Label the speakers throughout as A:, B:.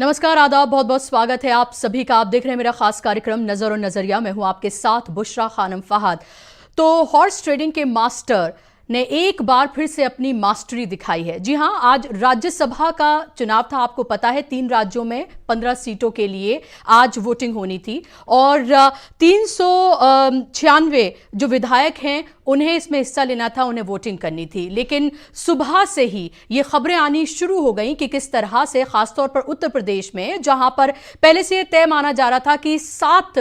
A: नमस्कार, आदाब, बहुत बहुत स्वागत है आप सभी का। आप देख रहे हैं मेरा खास कार्यक्रम नजर और नजरिया। मैं हूं आपके साथ बुशरा खानम फहद। तो हॉर्स ट्रेडिंग के मास्टर ने एक बार फिर से अपनी मास्टरी दिखाई है। जी हां, आज राज्यसभा का चुनाव था। आपको पता है 3 राज्यों में 15 सीटों के लिए आज वोटिंग होनी थी और 396 जो विधायक हैं उन्हें इसमें हिस्सा लेना था, उन्हें वोटिंग करनी थी। लेकिन सुबह से ही ये खबरें आनी शुरू हो गई कि किस तरह से खासतौर पर उत्तर प्रदेश में, जहां पर पहले से तय माना जा रहा था कि 7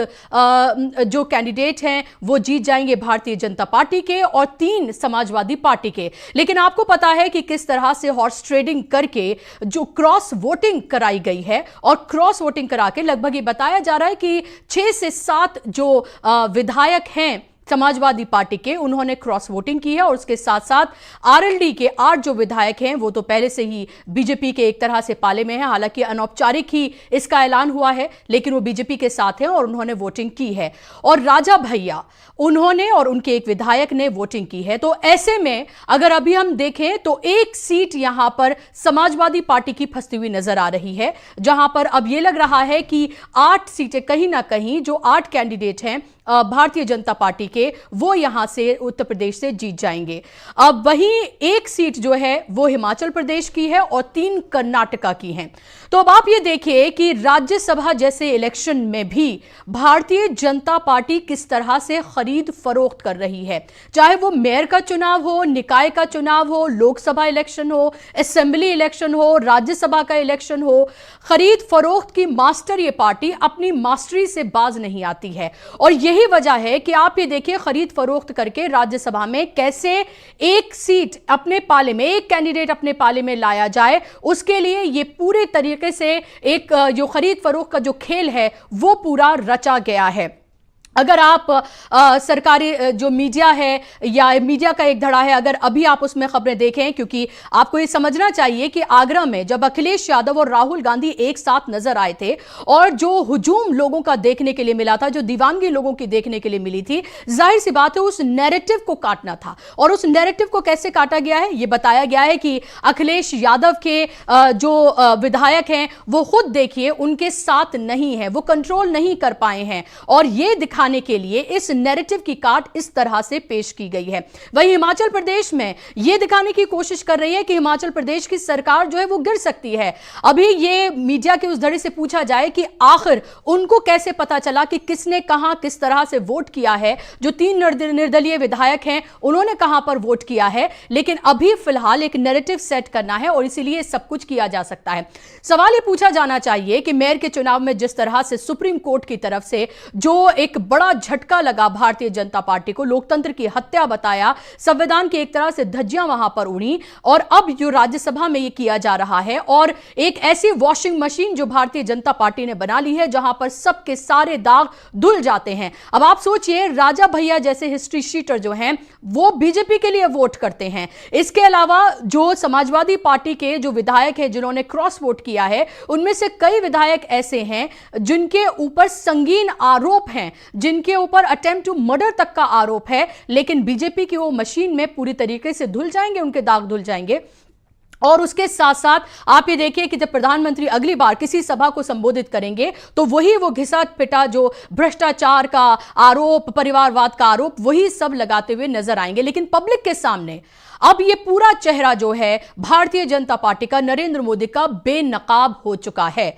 A: जो कैंडिडेट हैं वो जीत जाएंगे भारतीय जनता पार्टी के और 3 समाजवादी पार्टी के। लेकिन आपको पता है कि किस तरह से हॉर्स ट्रेडिंग करके जो क्रॉस वोटिंग कराई गई है और क्रॉस वोटिंग करा के लगभग ये बताया जा रहा है कि 6 से 7 जो विधायक हैं समाजवादी पार्टी के, उन्होंने क्रॉस वोटिंग की है। और उसके साथ साथ आरएलडी के 8 जो विधायक हैं वो तो पहले से ही बीजेपी के एक तरह से पाले में हैं। हालांकि अनौपचारिक ही इसका ऐलान हुआ है, लेकिन वो बीजेपी के साथ हैं और उन्होंने वोटिंग की है। और राजा भैया उन्होंने और उनके एक विधायक ने वोटिंग की है। तो ऐसे में अगर अभी हम देखें तो एक सीट यहां पर समाजवादी पार्टी की फंसती हुई नजर आ रही है, जहां पर अब यह लग रहा है कि 8 सीटें कहीं ना कहीं जो 8 कैंडिडेट हैं भारतीय जनता पार्टी के, वो यहां से उत्तर प्रदेश से जीत जाएंगे। अब वहीं एक सीट जो है वो हिमाचल प्रदेश की है और 3 कर्नाटका की हैं। तो अब आप ये देखिए कि राज्यसभा जैसे इलेक्शन में भी भारतीय जनता पार्टी किस तरह से खरीद फरोख्त कर रही है। चाहे वो मेयर का चुनाव हो, निकाय का चुनाव हो, लोकसभा इलेक्शन हो, असेंबली इलेक्शन हो, राज्यसभा का इलेक्शन हो, खरीद फरोख्त की मास्टर ये पार्टी अपनी मास्टरी से बाज नहीं आती है। और यही वजह है कि आप ये देखिए खरीद फरोख्त करके राज्यसभा में कैसे एक सीट अपने पाले में, एक कैंडिडेट अपने पाले में लाया जाए, उसके लिए ये पूरे तरीके से एक जो खरीद फरोख्त का जो खेल है वो पूरा रचा गया है। अगर आप सरकारी जो मीडिया है या मीडिया का एक धड़ा है, अगर अभी आप उसमें खबरें देखें, क्योंकि आपको ये समझना चाहिए कि आगरा में जब अखिलेश यादव और राहुल गांधी एक साथ नजर आए थे और जो हुजूम लोगों का देखने के लिए मिला था, जो दीवानगी लोगों की देखने के लिए मिली थी, जाहिर सी बात है उस नैरेटिव को काटना था। और उस नैरेटिव को कैसे काटा गया है, यह बताया गया है कि अखिलेश यादव के जो विधायक हैं वो खुद देखिए उनके साथ नहीं है, वो कंट्रोल नहीं कर पाए हैं और ये के लिए इस नैरेटिव की काट इस तरह से पेश की गई है। वहीं हिमाचल प्रदेश में यह दिखाने की कोशिश कर रही है कि हिमाचल प्रदेश की सरकार जो है वो गिर सकती है। अभी ये मीडिया के उस धड़े से पूछा जाए कि आखिर उनको कैसे पता चला कि किसने कहां किस तरह से वोट किया है। जो 3 निर्दलीय विधायक हैं उन्होंने कहां पर वोट किया है, लेकिन अभी फिलहाल एक नैरेटिव सेट करना है और इसीलिए सब कुछ किया जा सकता है। सवाल यह पूछा जाना चाहिए कि मेयर के चुनाव में जिस तरह से सुप्रीम कोर्ट की तरफ से जो एक बड़ा झटका लगा भारतीय जनता पार्टी को, लोकतंत्र की हत्या बताया, संविधान की एक तरह से धज्जियां वहां पर उड़ी, और अब जो राज्यसभा में यह किया जा रहा है और एक ऐसी वॉशिंग मशीन जो भारतीय जनता पार्टी ने बना ली है जहां पर सबके सारे दाग धुल जाते हैं। अब आप सोचिए, राजा भैया जैसे हिस्ट्री शीटर जो हैं वो बीजेपी के लिए वोट करते हैं। इसके अलावा जो समाजवादी पार्टी के जो विधायक हैं जिन्होंने क्रॉस वोट किया है, उनमें से कई विधायक ऐसे हैं जिनके ऊपर संगीन आरोप हैं, जिनके ऊपर अटेम्प्ट टू मर्डर तक का आरोप है, लेकिन बीजेपी की वो मशीन में पूरी तरीके से धुल जाएंगे, उनके दाग धुल जाएंगे। और उसके साथ साथ आप ये देखिए कि जब प्रधानमंत्री अगली बार किसी सभा को संबोधित करेंगे तो वही वो घिसा पिटा जो भ्रष्टाचार का आरोप, परिवारवाद का आरोप, वही सब लगाते हुए नजर आएंगे। लेकिन पब्लिक के सामने अब ये पूरा चेहरा जो है भारतीय जनता पार्टी का, नरेंद्र मोदी का, बेनकाब हो चुका है।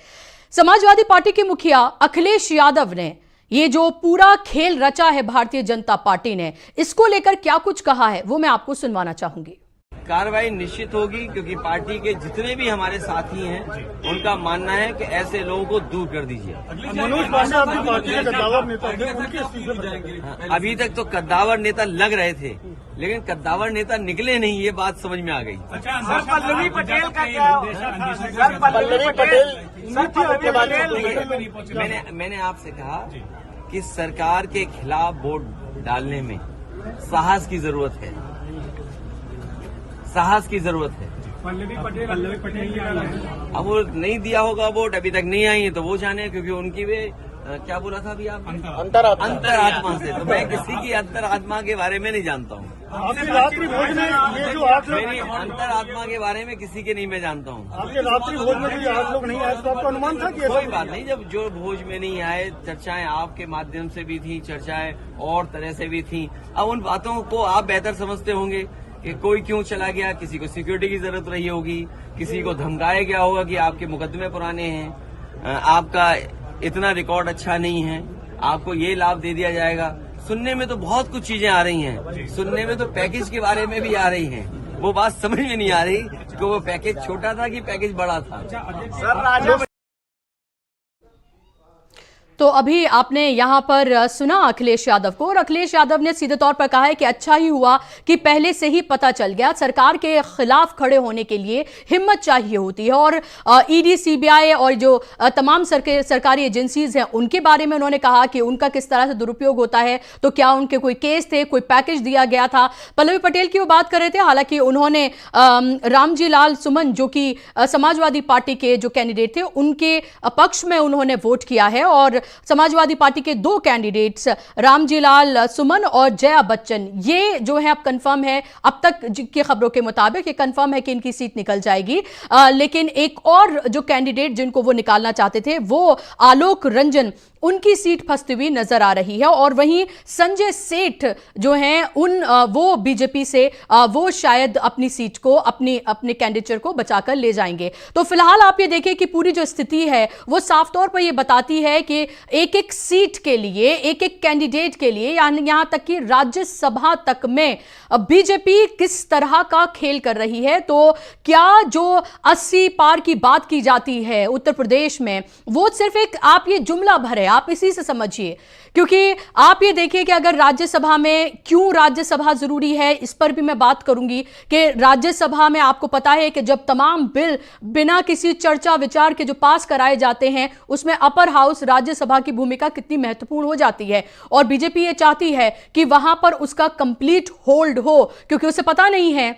A: समाजवादी पार्टी के मुखिया अखिलेश यादव ने ये जो पूरा खेल रचा है भारतीय जनता पार्टी ने, इसको लेकर क्या कुछ कहा है वो मैं आपको सुनवाना चाहूंगी।
B: कार्रवाई निश्चित होगी, क्योंकि पार्टी के जितने भी हमारे साथी हैं उनका मानना है कि ऐसे लोगों को दूर कर दीजिए।
C: मनोज पांडे आपकी पार्टी के कद्दावर नेता थे, उनके इस्तीफे जाएंगे।
B: अभी तक तो कद्दावर नेता लग रहे थे, लेकिन कद्दावर नेता निकले नहीं, ये बात समझ में आ गई।
C: पल्लवी पटेल का क्या? पल्लवी पटेल
B: मैंने आपसे कहा कि सरकार के खिलाफ वोट डालने में साहस की जरूरत है, साहस की जरूरत है।
C: पल्लवी पटेल
B: अब वो नहीं दिया होगा वोट, अभी तक नहीं आई है तो वो जाने, क्योंकि उनकी वे क्या बोला था अभी आपने?
C: अंतरात्मा।
B: अंतरात्मा से। तो मैं किसी की अंतरात्मा के बारे में नहीं जानता हूँ।
C: आपके रात्रि भोज में ये जो 8 लोग,
B: मेरी अंतरात्मा के बारे में किसी के नहीं मैं जानता हूँ।
C: आपके रात्रि भोज में जो 8 लोग नहीं आए तो आपको अनुमान था कि ऐसा
B: कोई बात नहीं, जब जो भोज में नहीं आए, चर्चाएं आपके माध्यम से भी थी, चर्चाएं और तरह से भी थी। अब उन बातों को आप बेहतर समझते होंगे कि कोई क्यों चला गया, किसी को सिक्योरिटी की जरूरत रही होगी, किसी को धमकाया गया होगा कि आपके मुकदमे पुराने हैं, आपका इतना रिकॉर्ड अच्छा नहीं है, आपको ये लाभ दे दिया जाएगा। सुनने में तो बहुत कुछ चीजें आ रही हैं, सुनने में तो पैकेज के बारे में भी आ रही हैं। वो बात समझ में नहीं आ रही कि वो पैकेज छोटा था कि पैकेज बड़ा था।
C: सर राजा
A: तो अभी आपने यहां पर सुना अखिलेश यादव को, और अखिलेश यादव ने सीधे तौर पर कहा है कि अच्छा ही हुआ कि पहले से ही पता चल गया। सरकार के खिलाफ खड़े होने के लिए हिम्मत चाहिए होती है, और ईडी, सीबीआई और जो तमाम सरकारी एजेंसीज हैं उनके बारे में उन्होंने कहा कि उनका किस तरह से दुरुपयोग होता है। तो क्या उनके कोई केस थे, कोई पैकेज दिया गया था? पल्लवी पटेल की वो बात कर रहे थे। हालांकि उन्होंने रामजी लाल सुमन जो कि समाजवादी पार्टी के जो कैंडिडेट थे उनके पक्ष में उन्होंने वोट किया है, और समाजवादी पार्टी के 2 कैंडिडेट्स रामजी लाल सुमन और जया बच्चन, ये जो है अब कंफर्म है, अब तक की खबरों के मुताबिक ये कंफर्म है कि इनकी सीट निकल जाएगी। लेकिन एक और जो कैंडिडेट जिनको वो निकालना चाहते थे वो आलोक रंजन, उनकी सीट फंसती हुई नजर आ रही है। और वहीं संजय सेठ जो हैं वो बीजेपी से वो शायद अपनी सीट को, अपने कैंडिडेचर को बचाकर ले जाएंगे। तो फिलहाल आप ये देखिए कि पूरी जो स्थिति है वो साफ तौर पर ये बताती है कि एक एक सीट के लिए, एक एक कैंडिडेट के लिए, यानी यहां तक कि राज्यसभा तक में बीजेपी किस तरह का खेल कर रही है। तो क्या जो 80 पार की बात की जाती है उत्तर प्रदेश में, वो सिर्फ एक आप ये जुमला भर है, आप इसी से समझिए। क्योंकि आप ये देखिए कि अगर राज्यसभा में, क्यों राज्यसभा जरूरी है, इस पर भी मैं बात करूंगी कि राज्यसभा में आपको पता है कि जब तमाम बिल बिना किसी चर्चा विचार के जो पास कराए जाते हैं, उसमें अपर हाउस राज्यसभा की भूमिका कितनी महत्वपूर्ण हो जाती है। और बीजेपी ये चाहती है कि वहां पर उसका कंप्लीट होल्ड हो, क्योंकि उसे पता नहीं है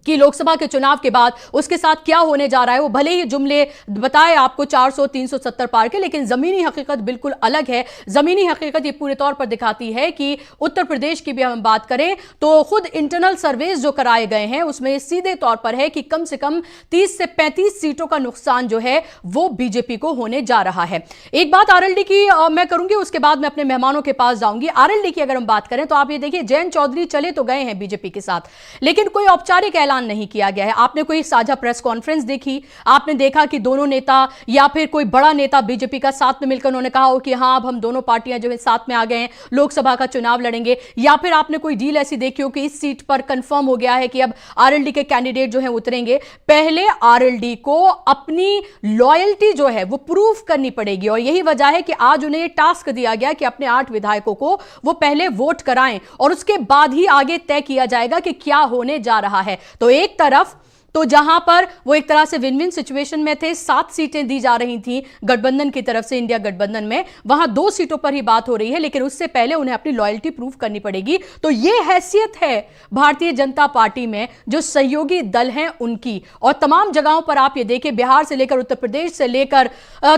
A: कि लोकसभा के चुनाव के बाद उसके साथ क्या होने जा रहा है। वो भले ही जुमले बताए आपको 400 370 पार के, लेकिन जमीनी हकीकत बिल्कुल अलग है। जमीनी हकीकत ये पूरे तौर पर दिखाती है कि उत्तर प्रदेश की भी हम बात करें तो खुद इंटरनल सर्वेस जो कराए गए हैं उसमें सीधे तौर पर है कि कम से कम 30 से 35 सीटों का नुकसान जो है वो बीजेपी को होने जा रहा है। एक बात आरएलडी की मैं करूंगी, उसके बाद मैं अपने मेहमानों के पास जाऊंगी। आरएलडी की अगर हम बात करें तो आप ये देखिए, जयंत चौधरी चले तो गए हैं बीजेपी के साथ, लेकिन कोई औपचारिक ऐलान नहीं किया गया है। आपने कोई साझा प्रेस कॉन्फ्रेंस देखी? आपने देखा कि दोनों नेता या फिर कोई बड़ा नेता बीजेपी का साथ में मिलकर उन्होंने कहा हो कि हां अब हम दोनों पार्टियां जो है साथ में आ गए हैं, लोकसभा का चुनाव लड़ेंगे? या फिर आपने कोई डील ऐसी देखी हो कि इस सीट पर कंफर्म हो गया है कि अब आरएलडी के कैंडिडेट जो है उतरेंगे? पहले आरएलडी को अपनी लॉयल्टी जो है वो प्रूव करनी पड़ेगी, और यही वजह है कि आज उन्हें टास्क दिया गया कि अपने 8 विधायकों को वो पहले वोट कराएं, और उसके बाद ही आगे तय किया जाएगा कि क्या होने जा रहा है। तो एक तरफ तो जहां पर वो एक तरह से विन विन सिचुएशन में थे, 7 सीटें दी जा रही थी गठबंधन की तरफ से, इंडिया गठबंधन में, वहां 2 सीटों पर ही बात हो रही है, लेकिन उससे पहले उन्हें अपनी लॉयल्टी प्रूव करनी पड़ेगी। तो ये हैसियत है भारतीय जनता पार्टी में जो सहयोगी दल हैं उनकी। और तमाम जगहों पर आप ये देखिए, बिहार से लेकर उत्तर प्रदेश से लेकर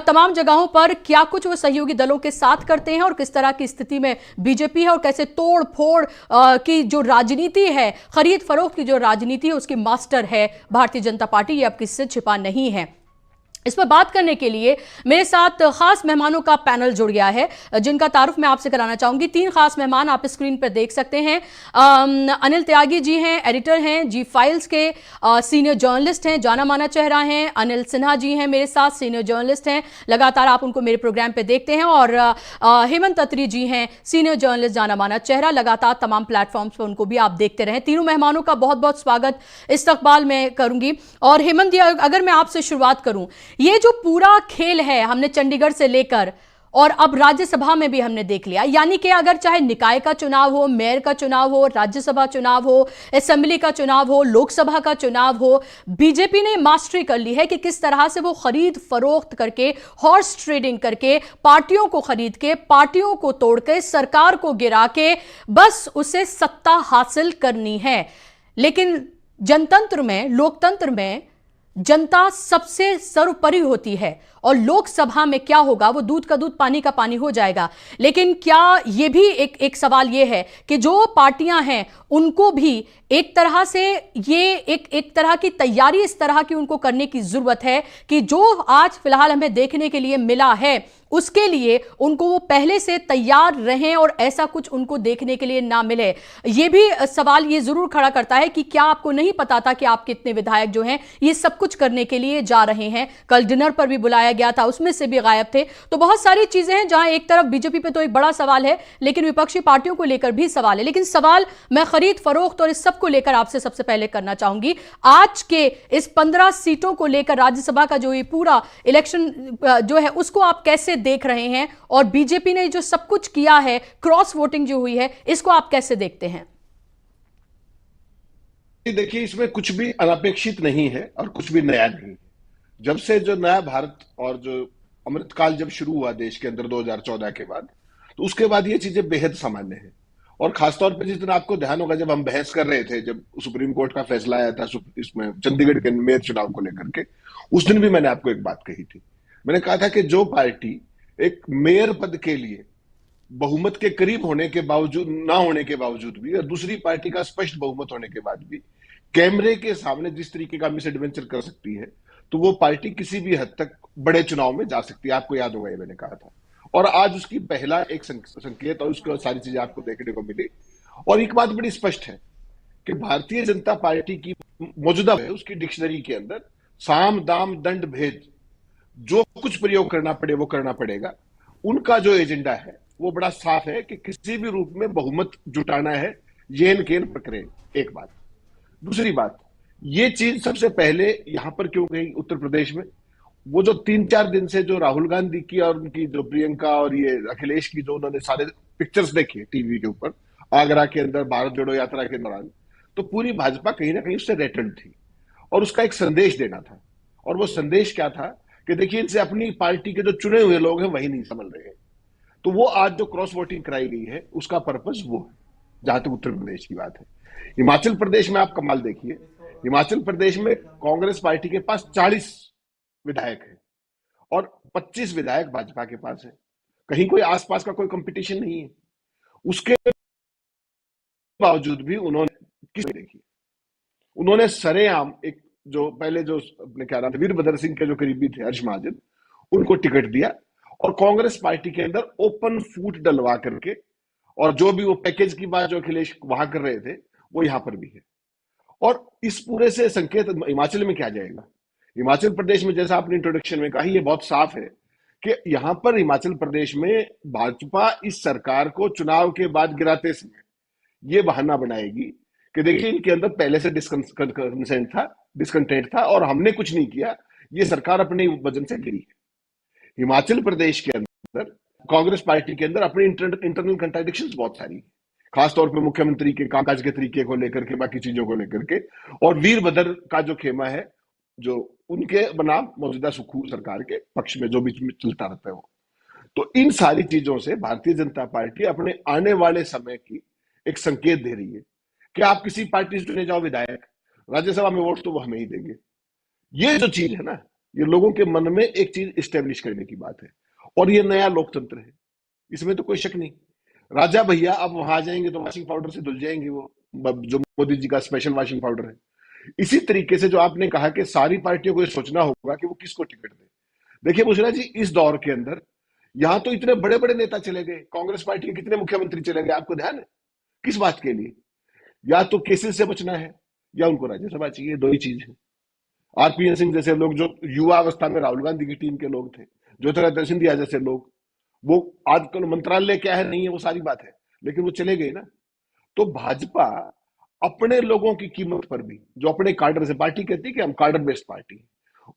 A: तमाम जगहों पर क्या कुछ वो सहयोगी दलों के साथ करते हैं और किस तरह की स्थिति में बीजेपी है, और कैसे तोड़ फोड़ की जो राजनीति है, खरीद फरोख्त की जो राजनीति है, उसकी मास्टर है भारतीय जनता पार्टी। ये अब किसी से छिपा नहीं है। इस पर बात करने के लिए मेरे साथ खास मेहमानों का पैनल जुड़ गया है, जिनका तारुफ मैं आपसे कराना चाहूंगी। 3 खास मेहमान आप स्क्रीन पर देख सकते हैं। अनिल त्यागी जी हैं, एडिटर हैं जी फाइल्स के, सीनियर जर्नलिस्ट हैं, जाना माना चेहरा हैं। अनिल सिन्हा जी हैं मेरे साथ, सीनियर जर्नलिस्ट हैं, लगातार आप उनको मेरे प्रोग्राम पे देखते हैं। और हेमंत अत्री जी हैं, सीनियर जर्नलिस्ट, जाना माना चेहरा, लगातार तमाम प्लेटफॉर्म्स पर उनको भी आप देखते रहें। तीनों मेहमानों का बहुत बहुत स्वागत, इस्तकबाल मैं करूंगी। और हेमंत जी, अगर मैं आपसे शुरुआत करूं, ये जो पूरा खेल है हमने चंडीगढ़ से लेकर और अब राज्यसभा में भी हमने देख लिया, यानी कि अगर चाहे निकाय का चुनाव हो, मेयर का चुनाव हो, राज्यसभा चुनाव हो, असेंबली का चुनाव हो, लोकसभा का चुनाव हो, बीजेपी ने मास्टरी कर ली है कि किस तरह से वो खरीद फरोख्त करके, हॉर्स ट्रेडिंग करके, पार्टियों को खरीद के, पार्टियों को तोड़ के, सरकार को गिरा के बस उसे सत्ता हासिल करनी है। लेकिन जनतंत्र में, लोकतंत्र में जनता सबसे सर्वोपरि होती है और लोकसभा में क्या होगा वो दूध का दूध पानी का पानी हो जाएगा। लेकिन क्या ये भी एक सवाल ये है कि जो पार्टियां हैं उनको भी एक तरह से ये एक तरह की तैयारी इस तरह की उनको करने की जरूरत है कि जो आज फिलहाल हमें देखने के लिए मिला है उसके लिए उनको वो पहले से तैयार रहें और ऐसा कुछ उनको देखने के लिए ना मिले। ये भी सवाल ये जरूर खड़ा करता है कि क्या आपको नहीं पता था कि आपके इतने विधायक जो हैं ये सब कुछ करने के लिए जा रहे हैं। कल डिनर पर भी बुलाया गया था, उसमें से भी गायब थे। तो बहुत सारी चीजें हैं जहां एक तरफ बीजेपी पे तो एक बड़ा सवाल है लेकिन विपक्षी पार्टियों को लेकर भी सवाल है। लेकिन सवाल मैं खरीद फरोख्त और इस सब को लेकर आपसे सबसे पहले करना चाहूंगी। आज के इस 15 सीटों को लेकर राज्यसभा का जो ये पूरा इलेक्शन जो है उसको आप कैसे देख रहे हैं और बीजेपी ने जो सब कुछ किया है, क्रॉस वोटिंग जो हुई है, इसको आप कैसे देखते हैं?
D: देखिए, इसमें कुछ भी अनपेक्षित नहीं है और कुछ भी नया नहीं है। जब से जो नया भारत और जो अमृतकाल जब शुरू हुआ देश के अंदर 2014 के बाद, तो उसके बाद ये चीजें बेहद सामान्य है। और खासतौर पर जिस दिन आपको ध्यान होगा जब हम बहस कर रहे थे, जब सुप्रीम कोर्ट का फैसला आया था इसमें चंडीगढ़ के मेयर चुनाव को लेकर के, उस दिन भी मैंने आपको एक बात कही थी। मैंने कहा था कि जो पार्टी एक मेयर पद के लिए बहुमत के करीब होने के बावजूद ना होने के बावजूद भी और दूसरी पार्टी का स्पष्ट बहुमत होने के बाद भी कैमरे के सामने जिस तरीके का मिस एडवेंचर कर सकती है, तो वो पार्टी किसी भी हद तक बड़े चुनाव में जा सकती है। आपको याद होगा ये मैंने कहा था। और आज उसकी पहला एक संकेत और उसकी सारी चीजें आपको देखने को मिली। और एक बात बड़ी स्पष्ट है कि भारतीय जनता पार्टी की मौजूदा है उसकी डिक्शनरी के अंदर साम दाम दंड भेद जो कुछ प्रयोग करना पड़े वो करना पड़ेगा। उनका जो एजेंडा है वो बड़ा साफ है कि किसी भी रूप में बहुमत जुटाना है, येन केन प्रक्रिया। एक बात। दूसरी बात, ये चीज सबसे पहले यहां पर क्यों गई उत्तर प्रदेश में? वो जो 3-4 दिन से जो राहुल गांधी की और उनकी जो प्रियंका और ये अखिलेश की जो उन्होंने सारे पिक्चर्स देखे टीवी के ऊपर आगरा के अंदर भारत जोड़ो यात्रा के दौरान, तो पूरी भाजपा कहीं ना कहीं उससे रेटल्ड थी और उसका एक संदेश देना था। और वो संदेश क्या था कि देखिए, इनसे अपनी पार्टी के जो चुने हुए लोग हैं वही नहीं समझ रहे हैं। तो वो आज जो क्रॉस वोटिंग कराई गई है उसका पर्पस वो है, जहां तक उत्तर प्रदेश की बात है। हिमाचल प्रदेश में आप कमाल देखिए, हिमाचल प्रदेश में कांग्रेस पार्टी के पास 40 विधायक हैं और 25 विधायक भाजपा के पास है। कहीं कोई आसपास का कोई कंपटीशन नहीं है। उसके बावजूद भी उन्होंने किस देखिए, उन्होंने सरेआम एक जो पहले जो अपने क्या नाम था वीरभद्र सिंह के जो करीबी थे हर्ष महाजन, उनको टिकट दिया और कांग्रेस पार्टी के अंदर ओपन फूट डलवा करके, और जो भी वो पैकेज की बात जो अखिलेश वहां कर रहे थे वो यहां पर भी है। और इस पूरे से संकेत हिमाचल में क्या जाएगा? हिमाचल प्रदेश में जैसा आपने इंट्रोडक्शन में कहा, ये बहुत साफ है कि यहां पर हिमाचल प्रदेश में भाजपा इस सरकार को चुनाव के बाद गिराते समय ये बहाना बनाएगी कि देखिए इनके अंदर पहले से डिस्कंटेंट था और हमने कुछ नहीं किया, ये सरकार अपने वजन से गिरी है। हिमाचल प्रदेश के अंदर कांग्रेस पार्टी के अंदर अपनी इंटरनल कंट्राडिक्शंस बहुत सारी है, खासतौर पे मुख्यमंत्री के कामकाज के तरीके को लेकर के, बाकी चीजों को लेकर के, और वीरभद्र का जो खेमा है जो उनके बनाम मौजूदा सुखू सरकार के पक्ष में जो बीच में चलता रहता है वो। तो इन सारी चीजों से भारतीय जनता पार्टी अपने आने वाले समय की एक संकेत दे रही है कि आप किसी पार्टी से चुने जाओ विधायक, राज्यसभा में वोट तो वो हमें ही देंगे। ये जो चीज है ना, ये लोगों के मन में एक चीज इस्टेब्लिश करने की बात है और ये नया लोकतंत्र है, इसमें तो कोई शक नहीं। राजा भैया अब वहां आ जाएंगे तो वॉशिंग पाउडर से धुल जाएंगे, वो जो मोदी जी का स्पेशल वॉशिंग पाउडर है। इसी तरीके से जो आपने कहा कि सारी पार्टियों को ये सोचना होगा कि वो किसको टिकट दे। देखिए मुशरा जी, इस दौर के अंदर यहां तो इतने बड़े बड़े नेता चले गए, कांग्रेस पार्टी के कितने मुख्यमंत्री चले गए, आपको ध्यान है? किस बात के लिए? या तो केसेस से बचना है या उनको राज्यसभा चाहिए, दो ही चीज है। आरपीएन सिंह जैसे लोग जो युवा अवस्था में राहुल गांधी की टीम के लोग थे, ज्योतिरादित्य सिंधिया जैसे लोग, वो आजकल मंत्रालय क्या है नहीं है वो सारी बात है, लेकिन वो चले गए ना। तो भाजपा अपने लोगों की कीमत पर भी, जो अपने कार्डर से, पार्टी कहती है कि हम कार्डर बेस्ड पार्टी,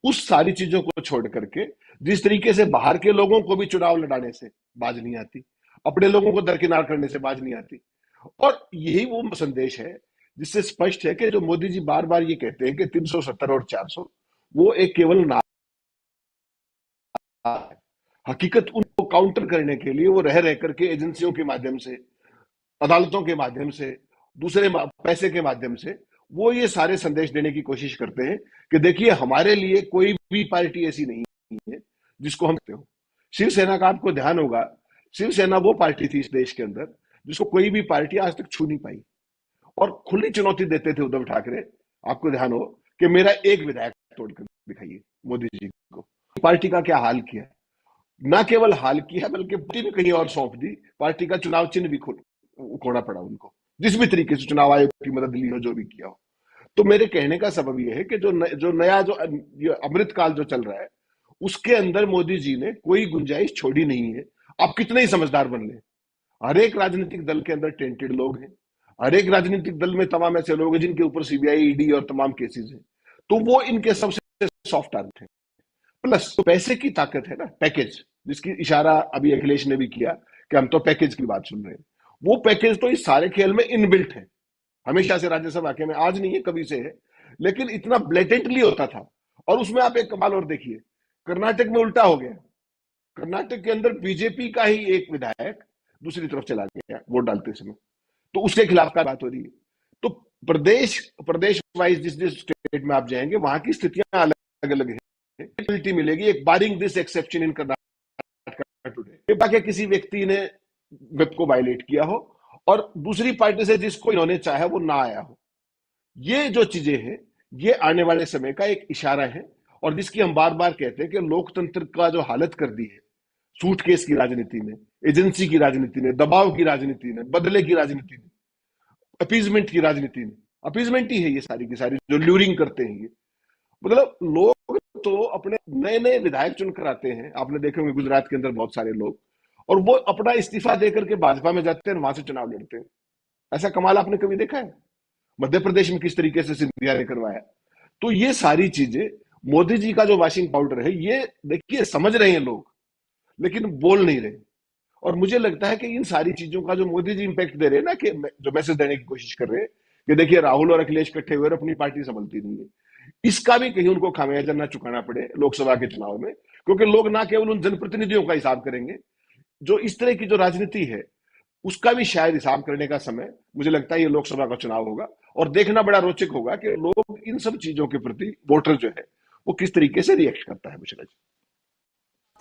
D: उस सारी चीजों को छोड़ करके जिस तरीके से बाहर के लोगों को भी चुनाव लड़ाने से बाज नहीं आती, अपने लोगों को दरकिनार करने से बाज नहीं आती। और यही वो संदेश है जिससे स्पष्ट है कि जो मोदी जी बार बार ये कहते हैं कि 370 और 400 वो एक केवल नाम है। हकीकत उनको काउंटर करने के लिए वो रह करके एजेंसियों के माध्यम से, अदालतों के माध्यम से, दूसरे पैसे के माध्यम से वो ये सारे संदेश देने की कोशिश करते हैं कि देखिए हमारे लिए कोई भी पार्टी ऐसी नहीं है जिसको हम हो। शिवसेना का आपको ध्यान होगा, शिवसेना वो पार्टी थी इस देश के अंदर जिसको कोई भी पार्टी आज तक छू नहीं पाई, और खुली चुनौती देते थे उद्धव ठाकरे, आपको ध्यान हो, कि मेरा एक विधायक तोड़कर दिखाइए मोदी जी को। पार्टी का क्या हाल किया, ना केवल हाल किया बल्कि पार्टी भी कहीं और सौंप दी, पार्टी का चुनाव चिन्ह भी खोना पड़ा उनको, जिस भी तरीके से चुनाव आयोग की मदद ली हो, जो भी किया हो। तो मेरे कहने का सबब यह है कि जो नया अमृतकाल जो चल रहा है उसके अंदर मोदी जी ने कोई गुंजाइश छोड़ी नहीं है। आप कितने ही समझदार बन ले, हर एक राजनीतिक दल के अंदर टेंटेड लोग हैं, हर एक राजनीतिक दल में तमाम ऐसे लोग हैं जिनके ऊपर सीबीआई, ईडी और तमाम केसेस हैं, तो वो इनके सबसे सॉफ्ट टारगेट है। प्लस तो पैसे की ताकत है ना, पैकेज, जिसकी इशारा अभी अखिलेश ने भी किया कि हम तो पैकेज की बात सुन रहे हैं। वो पैकेज तो इस सारे खेल में इनबिल्ट है, हमेशा से राज्यसभा के में, आज नहीं है कभी से है, लेकिन इतना ब्लेटेंटली होता था। और उसमें आप एक कमाल और देखिए, कर्नाटक में उल्टा हो गया, कर्नाटक के अंदर बीजेपी का ही एक विधायक दूसरी तरफ चला गया वोट डालते समय, तो उसके खिलाफ का बात हो रही है। तो प्रदेश वाइज जिस स्टेट में आप जाएंगे वहां की स्थितियां अलग अलग है, मिलेगी। एक barring this exception in Karnataka today, बाकी किसी व्यक्ति ने विप को वायलेट किया हो और दूसरी पार्टी से जिसको इन्होंने चाहा वो ना आया हो, ये जो चीजें हैं ये आने वाले समय का एक इशारा है, और जिसकी हम बार बार कहते हैं कि लोकतंत्र का जो हालत कर दी है सूटकेस की राजनीति ने, एजेंसी की राजनीति ने, दबाव की राजनीति ने, बदले की राजनीति ने, अपीजमेंट की राजनीति ने, अपीजमेंट ही है ये सारी की सारी जो ल्यूरिंग करते हैं ये। मतलब लोग तो अपने नए नए विधायक चुनकर आते हैं, आपने देखे होंगे गुजरात के अंदर बहुत सारे लोग, और वो अपना इस्तीफा देकर के भाजपा में जाते हैं, वहां से चुनाव लड़ते हैं। ऐसा कमाल आपने कभी देखा है? मध्य प्रदेश में किस तरीके से सिंधिया ने करवाया। तो ये सारी चीजें मोदी जी का जो वॉशिंग पाउडर है, ये देखिए समझ रहे हैं लोग लेकिन बोल नहीं रहे। और मुझे लगता है कि इन सारी चीजों का जो मोदी जी इंपैक्ट दे रहे हैं ना, कि जो मैसेज देने की कोशिश कर रहे हैं कि देखिए राहुल और अखिलेश इकट्ठे हुए अपनी पार्टी संभलती नहीं है, इसका भी कहीं उनको खामियाजा ना चुकाना पड़े लोकसभा के चुनाव में, क्योंकि लोग ना केवल उन जनप्रतिनिधियों का हिसाब करेंगे, जो इस तरह की जो राजनीति है उसका भी शायद हिसाब करने का समय मुझे लगता है ये लोकसभा का चुनाव होगा। और देखना बड़ा रोचक होगा कि लोग इन सब चीजों के प्रति, वोटर जो है वो किस तरीके से रिएक्ट करता है। मुझे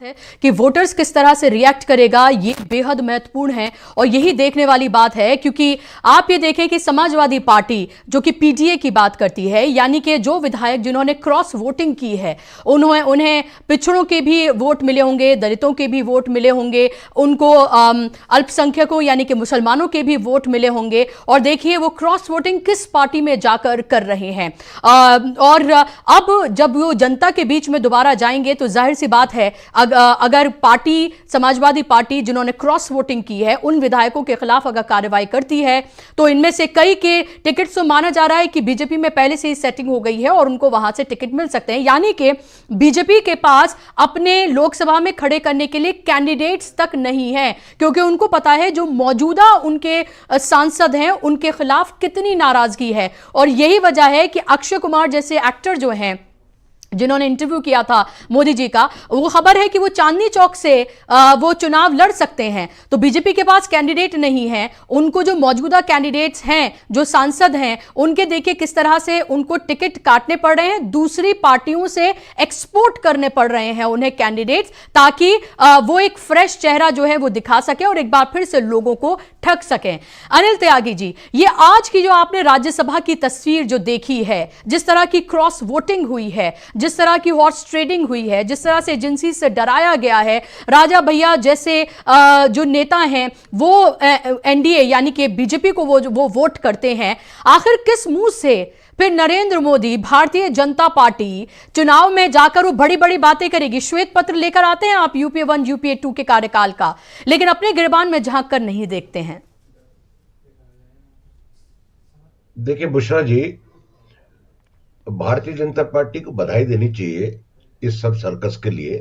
A: है कि वोटर्स किस तरह से रिएक्ट करेगा, ये बेहद महत्वपूर्ण है और यही देखने वाली बात है। क्योंकि आप ये देखें कि समाजवादी पार्टी जो कि पीडीए की बात करती है, यानी कि जो विधायक जिन्होंने क्रॉस वोटिंग की है, उन्हें पिछड़ों के भी वोट मिले होंगे, दलितों के भी वोट मिले होंगे, उनको अल्पसंख्यकों यानी कि मुसलमानों के भी वोट मिले होंगे। और देखिए वो क्रॉस वोटिंग किस पार्टी में जाकर कर रहे हैं। और अब जब वो जनता के बीच में दोबारा जाएंगे तो जाहिर सी बात है, अगर पार्टी, समाजवादी पार्टी जिन्होंने क्रॉस वोटिंग की है, उन विधायकों के खिलाफ अगर कार्रवाई करती है तो इनमें से कई के टिकट तो माना जा रहा है कि बीजेपी में पहले से ही सेटिंग हो गई है और उनको वहां से टिकट मिल सकते हैं। यानी कि बीजेपी के पास अपने लोकसभा में खड़े करने के लिए कैंडिडेट्स तक नहीं है, क्योंकि उनको पता है जो मौजूदा उनके सांसद हैं उनके खिलाफ कितनी नाराजगी है। और यही वजह है कि अक्षय कुमार जैसे एक्टर जो हैं, जिन्होंने इंटरव्यू किया था मोदी जी का, वो खबर है कि वो चांदनी चौक से वो चुनाव लड़ सकते हैं। तो बीजेपी के पास कैंडिडेट नहीं है, उनको जो मौजूदा कैंडिडेट्स हैं, जो सांसद हैं, उनके देखिए किस तरह से उनको टिकट काटने पड़ रहे हैं, दूसरी पार्टियों से एक्सपोर्ट करने पड़ रहे हैं उन्हें कैंडिडेट्स, ताकि वो एक फ्रेश चेहरा जो है वो दिखा सके और एक बार फिर से लोगों को ठग सकें। अनिल त्यागी जी, ये आज की जो आपने राज्यसभा की तस्वीर जो देखी है, जिस तरह की क्रॉस वोटिंग हुई है, जिस तरह की हॉर्स ट्रेडिंग हुई है, जिस तरह से एजेंसी से डराया गया है, राजा भैया जैसे जो नेता हैं वो एनडीए यानी कि बीजेपी को वो वोट करते हैं, आखिर किस मुंह से फिर नरेंद्र मोदी, भारतीय जनता पार्टी चुनाव में जाकर वो बड़ी बड़ी बातें करेगी? श्वेत पत्र लेकर आते हैं आप यूपीए 1 यूपीए 2 के कार्यकाल का, लेकिन अपने गिरबान में झांक कर नहीं देखते हैं।
E: देखिए बुशरा जी, भारतीय जनता पार्टी को बधाई देनी चाहिए इस सब सर्कस के लिए,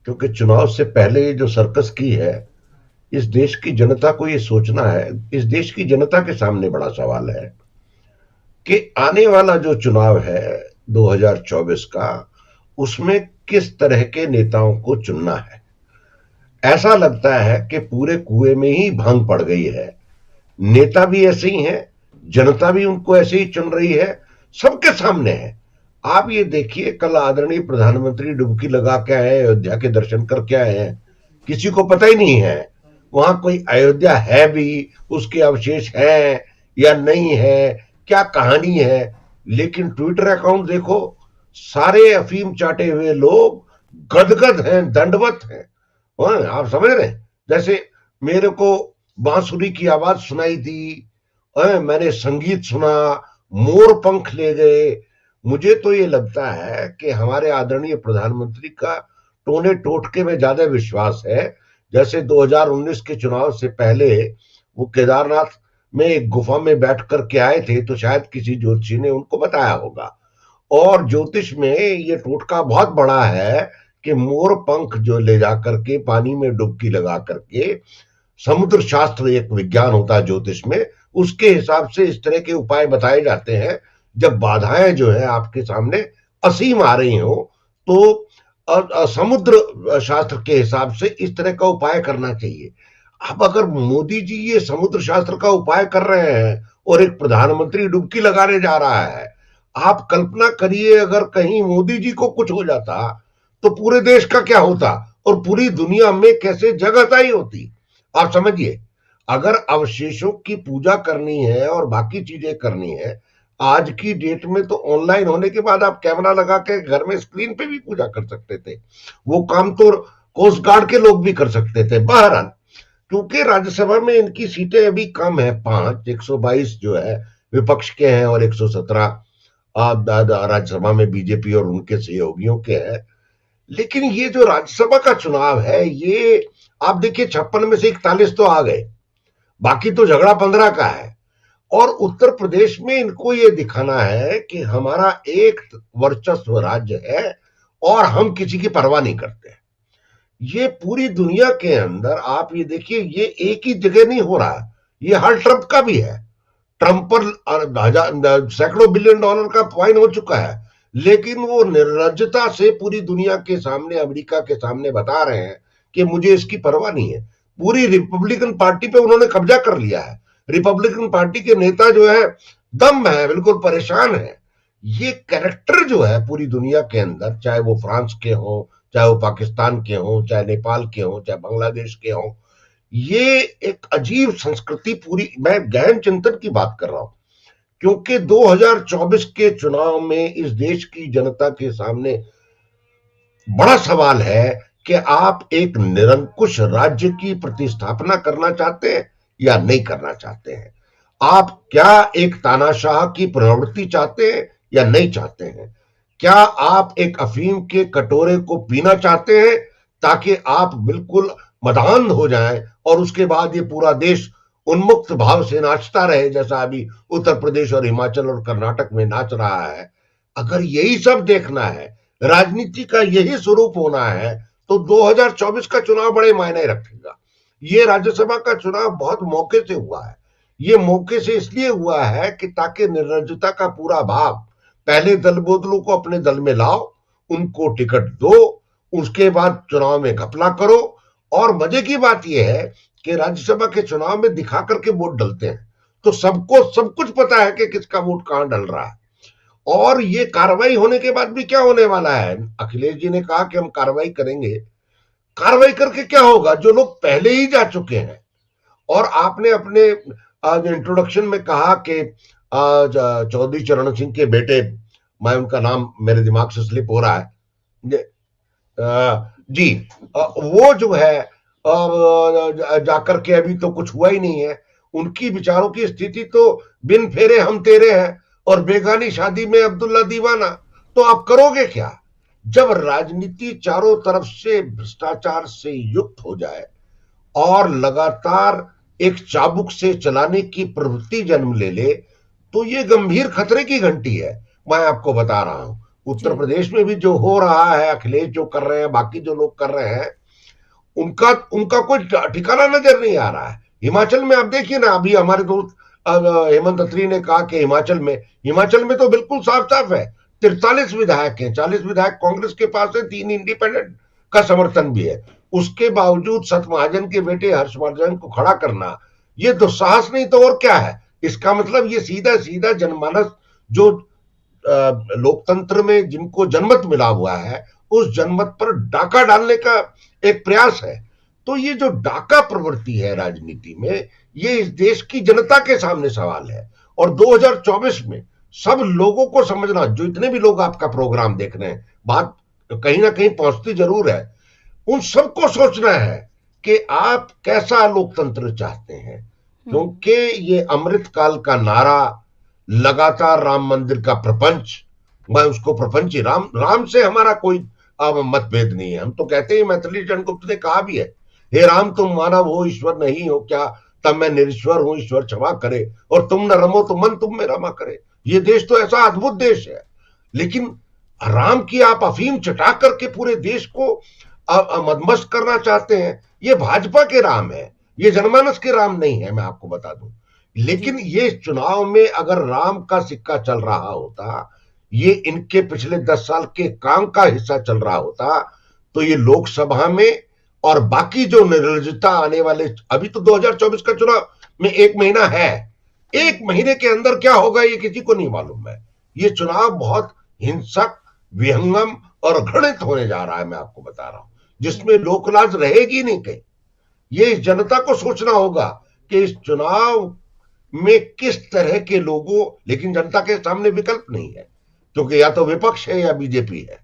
E: क्योंकि चुनाव से पहले जो सर्कस की है, इस देश की जनता को ये सोचना है, इस देश की जनता के सामने बड़ा सवाल है कि आने वाला जो चुनाव है 2024 का, उसमें किस तरह के नेताओं को चुनना है। ऐसा लगता है कि पूरे कुएं में ही भांग पड़ गई है, नेता भी ऐसे ही हैं, जनता भी उनको ऐसे ही चुन रही है, सबके सामने है। आप ये देखिए, कल आदरणीय प्रधानमंत्री डुबकी लगा के आए, अयोध्या के दर्शन करके आए हैं, किसी को पता ही नहीं है वहां कोई अयोध्या है भी, उसके अवशेष हैं या नहीं है, क्या कहानी है। लेकिन ट्विटर अकाउंट देखो, सारे अफीम चाटे हुए लोग गदगद हैं, दंडवत हैं। आप समझ रहे हैं, जैसे मेरे को बांसुरी की आवाज सुनाई दी, मैंने संगीत सुना, मोर पंख ले गए। मुझे तो ये लगता है कि हमारे आदरणीय प्रधानमंत्री का टोने टोटके में ज्यादा विश्वास है। जैसे 2019 के चुनाव से पहले वो केदारनाथ में एक गुफा में बैठ करके आए थे, तो शायद किसी ज्योतिषी ने उनको बताया होगा। और ज्योतिष में ये टोटका बहुत बड़ा है कि मोर पंख जो ले जा करके पानी में डुबकी लगा करके, समुद्र शास्त्र एक विज्ञान होता है ज्योतिष में, उसके हिसाब से इस तरह के उपाय बताए जाते हैं। जब बाधाएं जो है आपके सामने असीम आ रही हो, तो समुद्र शास्त्र के हिसाब से इस तरह का उपाय करना चाहिए। अब अगर मोदी जी ये समुद्र शास्त्र का उपाय कर रहे हैं और एक प्रधानमंत्री डुबकी लगाने जा रहा है, आप कल्पना करिए अगर कहीं मोदी जी को कुछ हो जाता तो पूरे देश का क्या होता और पूरी दुनिया में कैसे जगहताई होती। आप समझिए, अगर अवशेषों की पूजा करनी है और बाकी चीजें करनी है, आज की डेट में तो ऑनलाइन होने के बाद आप कैमरा लगा के घर में स्क्रीन पे भी पूजा कर सकते थे। वो काम तो कोस्ट गार्ड के लोग भी कर सकते थे। बहरहाल, क्योंकि राज्यसभा में इनकी सीटें अभी कम है, 5, 122 जो है विपक्ष के हैं और 117 राज्यसभा में बीजेपी और उनके सहयोगियों के हैं। लेकिन ये जो राज्यसभा का चुनाव है, ये आप देखिए 56 में से 41 तो आ गए, बाकी तो झगड़ा 15 का है। और उत्तर प्रदेश में इनको ये दिखाना है कि हमारा एक वर्चस्व राज्य है और हम किसी की परवाह नहीं करते। ये पूरी दुनिया के अंदर आप ये देखिए, ये एक ही जगह नहीं हो रहा, ये हाल ट्रंप का भी है। ट्रंप पर सैकड़ों बिलियन डॉलर का फाइन हो चुका है, लेकिन वो निर्लज्जता से पूरी दुनिया के सामने, अमेरिका के सामने बता रहे हैं कि मुझे इसकी परवाह नहीं है। पूरी रिपब्लिकन पार्टी पे उन्होंने कब्जा कर लिया है। रिपब्लिकन पार्टी के नेता जो है दम है, बिल्कुल परेशान है। ये कैरेक्टर जो है पूरी दुनिया के अंदर, चाहे वो फ्रांस के हों, चाहे वो पाकिस्तान के हों, चाहे नेपाल के हों, चाहे बांग्लादेश के हों, ये एक अजीब संस्कृति पूरी, मैं गहन चिंतन की बात कर रहा हूं, क्योंकि 2024 के चुनाव में इस देश की जनता के सामने बड़ा सवाल है कि आप एक निरंकुश राज्य की प्रतिस्थापना करना चाहते हैं या नहीं करना चाहते हैं। आप क्या एक तानाशाह की प्रवृत्ति चाहते हैं या नहीं चाहते हैं। क्या आप एक अफीम के कटोरे को पीना चाहते हैं ताकि आप बिल्कुल मदान हो जाएं और उसके बाद ये पूरा देश उन्मुक्त भाव से नाचता रहे, जैसा अभी उत्तर प्रदेश और हिमाचल और कर्नाटक में नाच रहा है। अगर यही सब देखना है, राजनीति का यही स्वरूप होना है, तो 2024 का चुनाव बड़े मायने रखेगा। ये राज्यसभा का चुनाव बहुत मौके से हुआ है। ये मौके से इसलिए हुआ है कि ताकि निर्लज्जता का पूरा भाव, पहले दल बदलू को अपने दल में लाओ, उनको टिकट दो, उसके बाद चुनाव में घपला करो। और मजे की बात यह है कि राज्यसभा के चुनाव में दिखा करके वोट डलते हैं, तो सबको सब कुछ पता है कि किसका वोट कहां डल रहा है। और ये कार्रवाई होने के बाद भी क्या होने वाला है, अखिलेश जी ने कहा कि हम कार्रवाई करेंगे। कार्रवाई करके क्या होगा, जो लोग पहले ही जा चुके हैं। और आपने अपने इंट्रोडक्शन में कहा कि चौधरी चरण सिंह के बेटे, मैं उनका नाम मेरे दिमाग से स्लिप हो रहा है जी, वो जो है जाकर के अभी तो कुछ हुआ ही नहीं है। उनकी विचारों की स्थिति तो बिन फेरे हम तेरे हैं और बेगानी शादी में अब्दुल्ला दीवाना। तो आप करोगे क्या जब राजनीति चारों तरफ से भ्रष्टाचार से युक्त हो जाए और लगातार एक चाबुक से चलाने की प्रवृत्ति जन्म ले ले, तो ये गंभीर खतरे की घंटी है। मैं आपको बता रहा हूं, उत्तर प्रदेश में भी जो हो रहा है, अखिलेश जो कर रहे हैं, बाकी जो लोग कर रहे हैं, उनका कोई ठिकाना नजर नहीं आ रहा है। हिमाचल में आप देखिए ना, अभी हमारे दोस्त हेमंत अत्री ने कहा कि हिमाचल में तो बिल्कुल साफ साफ है, 43 विधायक हैं, 40 विधायक कांग्रेस के पास है, 3 इंडिपेंडेंट का समर्थन भी है। उसके बावजूद सत महाजन के बेटे हर्षवर्धन को खड़ा करना, ये दुस्साहस नहीं तो और क्या है। इसका मतलब ये सीधा सीधा जनमानस जो लोकतंत्र में जिनको जनमत मिला हुआ है उस जनमत पर डाका डालने का एक प्रयास है। तो ये जो डाका प्रवृत्ति है राजनीति में, ये इस देश की जनता के सामने सवाल है। और 2024 में सब लोगों को समझना, जो इतने भी लोग आपका प्रोग्राम देख रहे हैं, बात कहीं ना कहीं पहुंचती जरूर है, उन सबको सोचना है कि आप कैसा लोकतंत्र चाहते हैं। क्योंकि ये अमृतकाल का नारा, लगातार राम मंदिर का प्रपंच, मैं उसको प्रपंच ही, राम से हमारा कोई मतभेद नहीं है। हम तो कहते हैं, मैथिली चरण गुप्त ने कहा भी है, हे राम तुम मानव हो ईश्वर नहीं हो क्या, तब मैं निरीश्वर हूं ईश्वर क्षमा करे, और तुम न रमो तो मन तुम में रमा करे। ये देश तो ऐसा अद्भुत देश है, लेकिन राम की आप अफीम चटा करके पूरे देश को मदमस्त करना चाहते हैं। ये भाजपा के राम है, ये जनमानस के राम नहीं है, मैं आपको बता दूं। लेकिन ये चुनाव में अगर राम का सिक्का चल रहा होता, ये इनके पिछले 10 साल के काम का हिस्सा चल रहा होता, तो ये लोकसभा में और बाकी जो निर्लजता आने वाले, अभी तो 2024 का चुनाव में 1 महीना है, 1 महीने के अंदर क्या होगा ये किसी को नहीं मालूम है। ये चुनाव बहुत हिंसक, विहंगम और घृणित होने जा रहा है, मैं आपको बता रहा हूं, जिसमें लोकलाज रहेगी नहीं कहीं। ये इस जनता को सोचना होगा कि इस चुनाव में किस तरह के लोगों, लेकिन जनता के सामने विकल्प नहीं है, क्योंकि या तो विपक्ष है या बीजेपी है।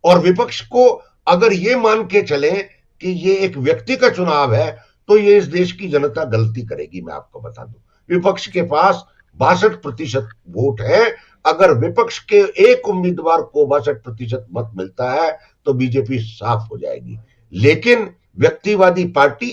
E: और विपक्ष को अगर ये मान के चले कि ये एक व्यक्ति का चुनाव है, तो ये इस देश की जनता गलती करेगी, मैं आपको बता दूं। विपक्ष के पास 62% वोट है। अगर विपक्ष के एक उम्मीदवार को 62% मत मिलता है तो बीजेपी साफ हो जाएगी। लेकिन व्यक्तिवादी पार्टी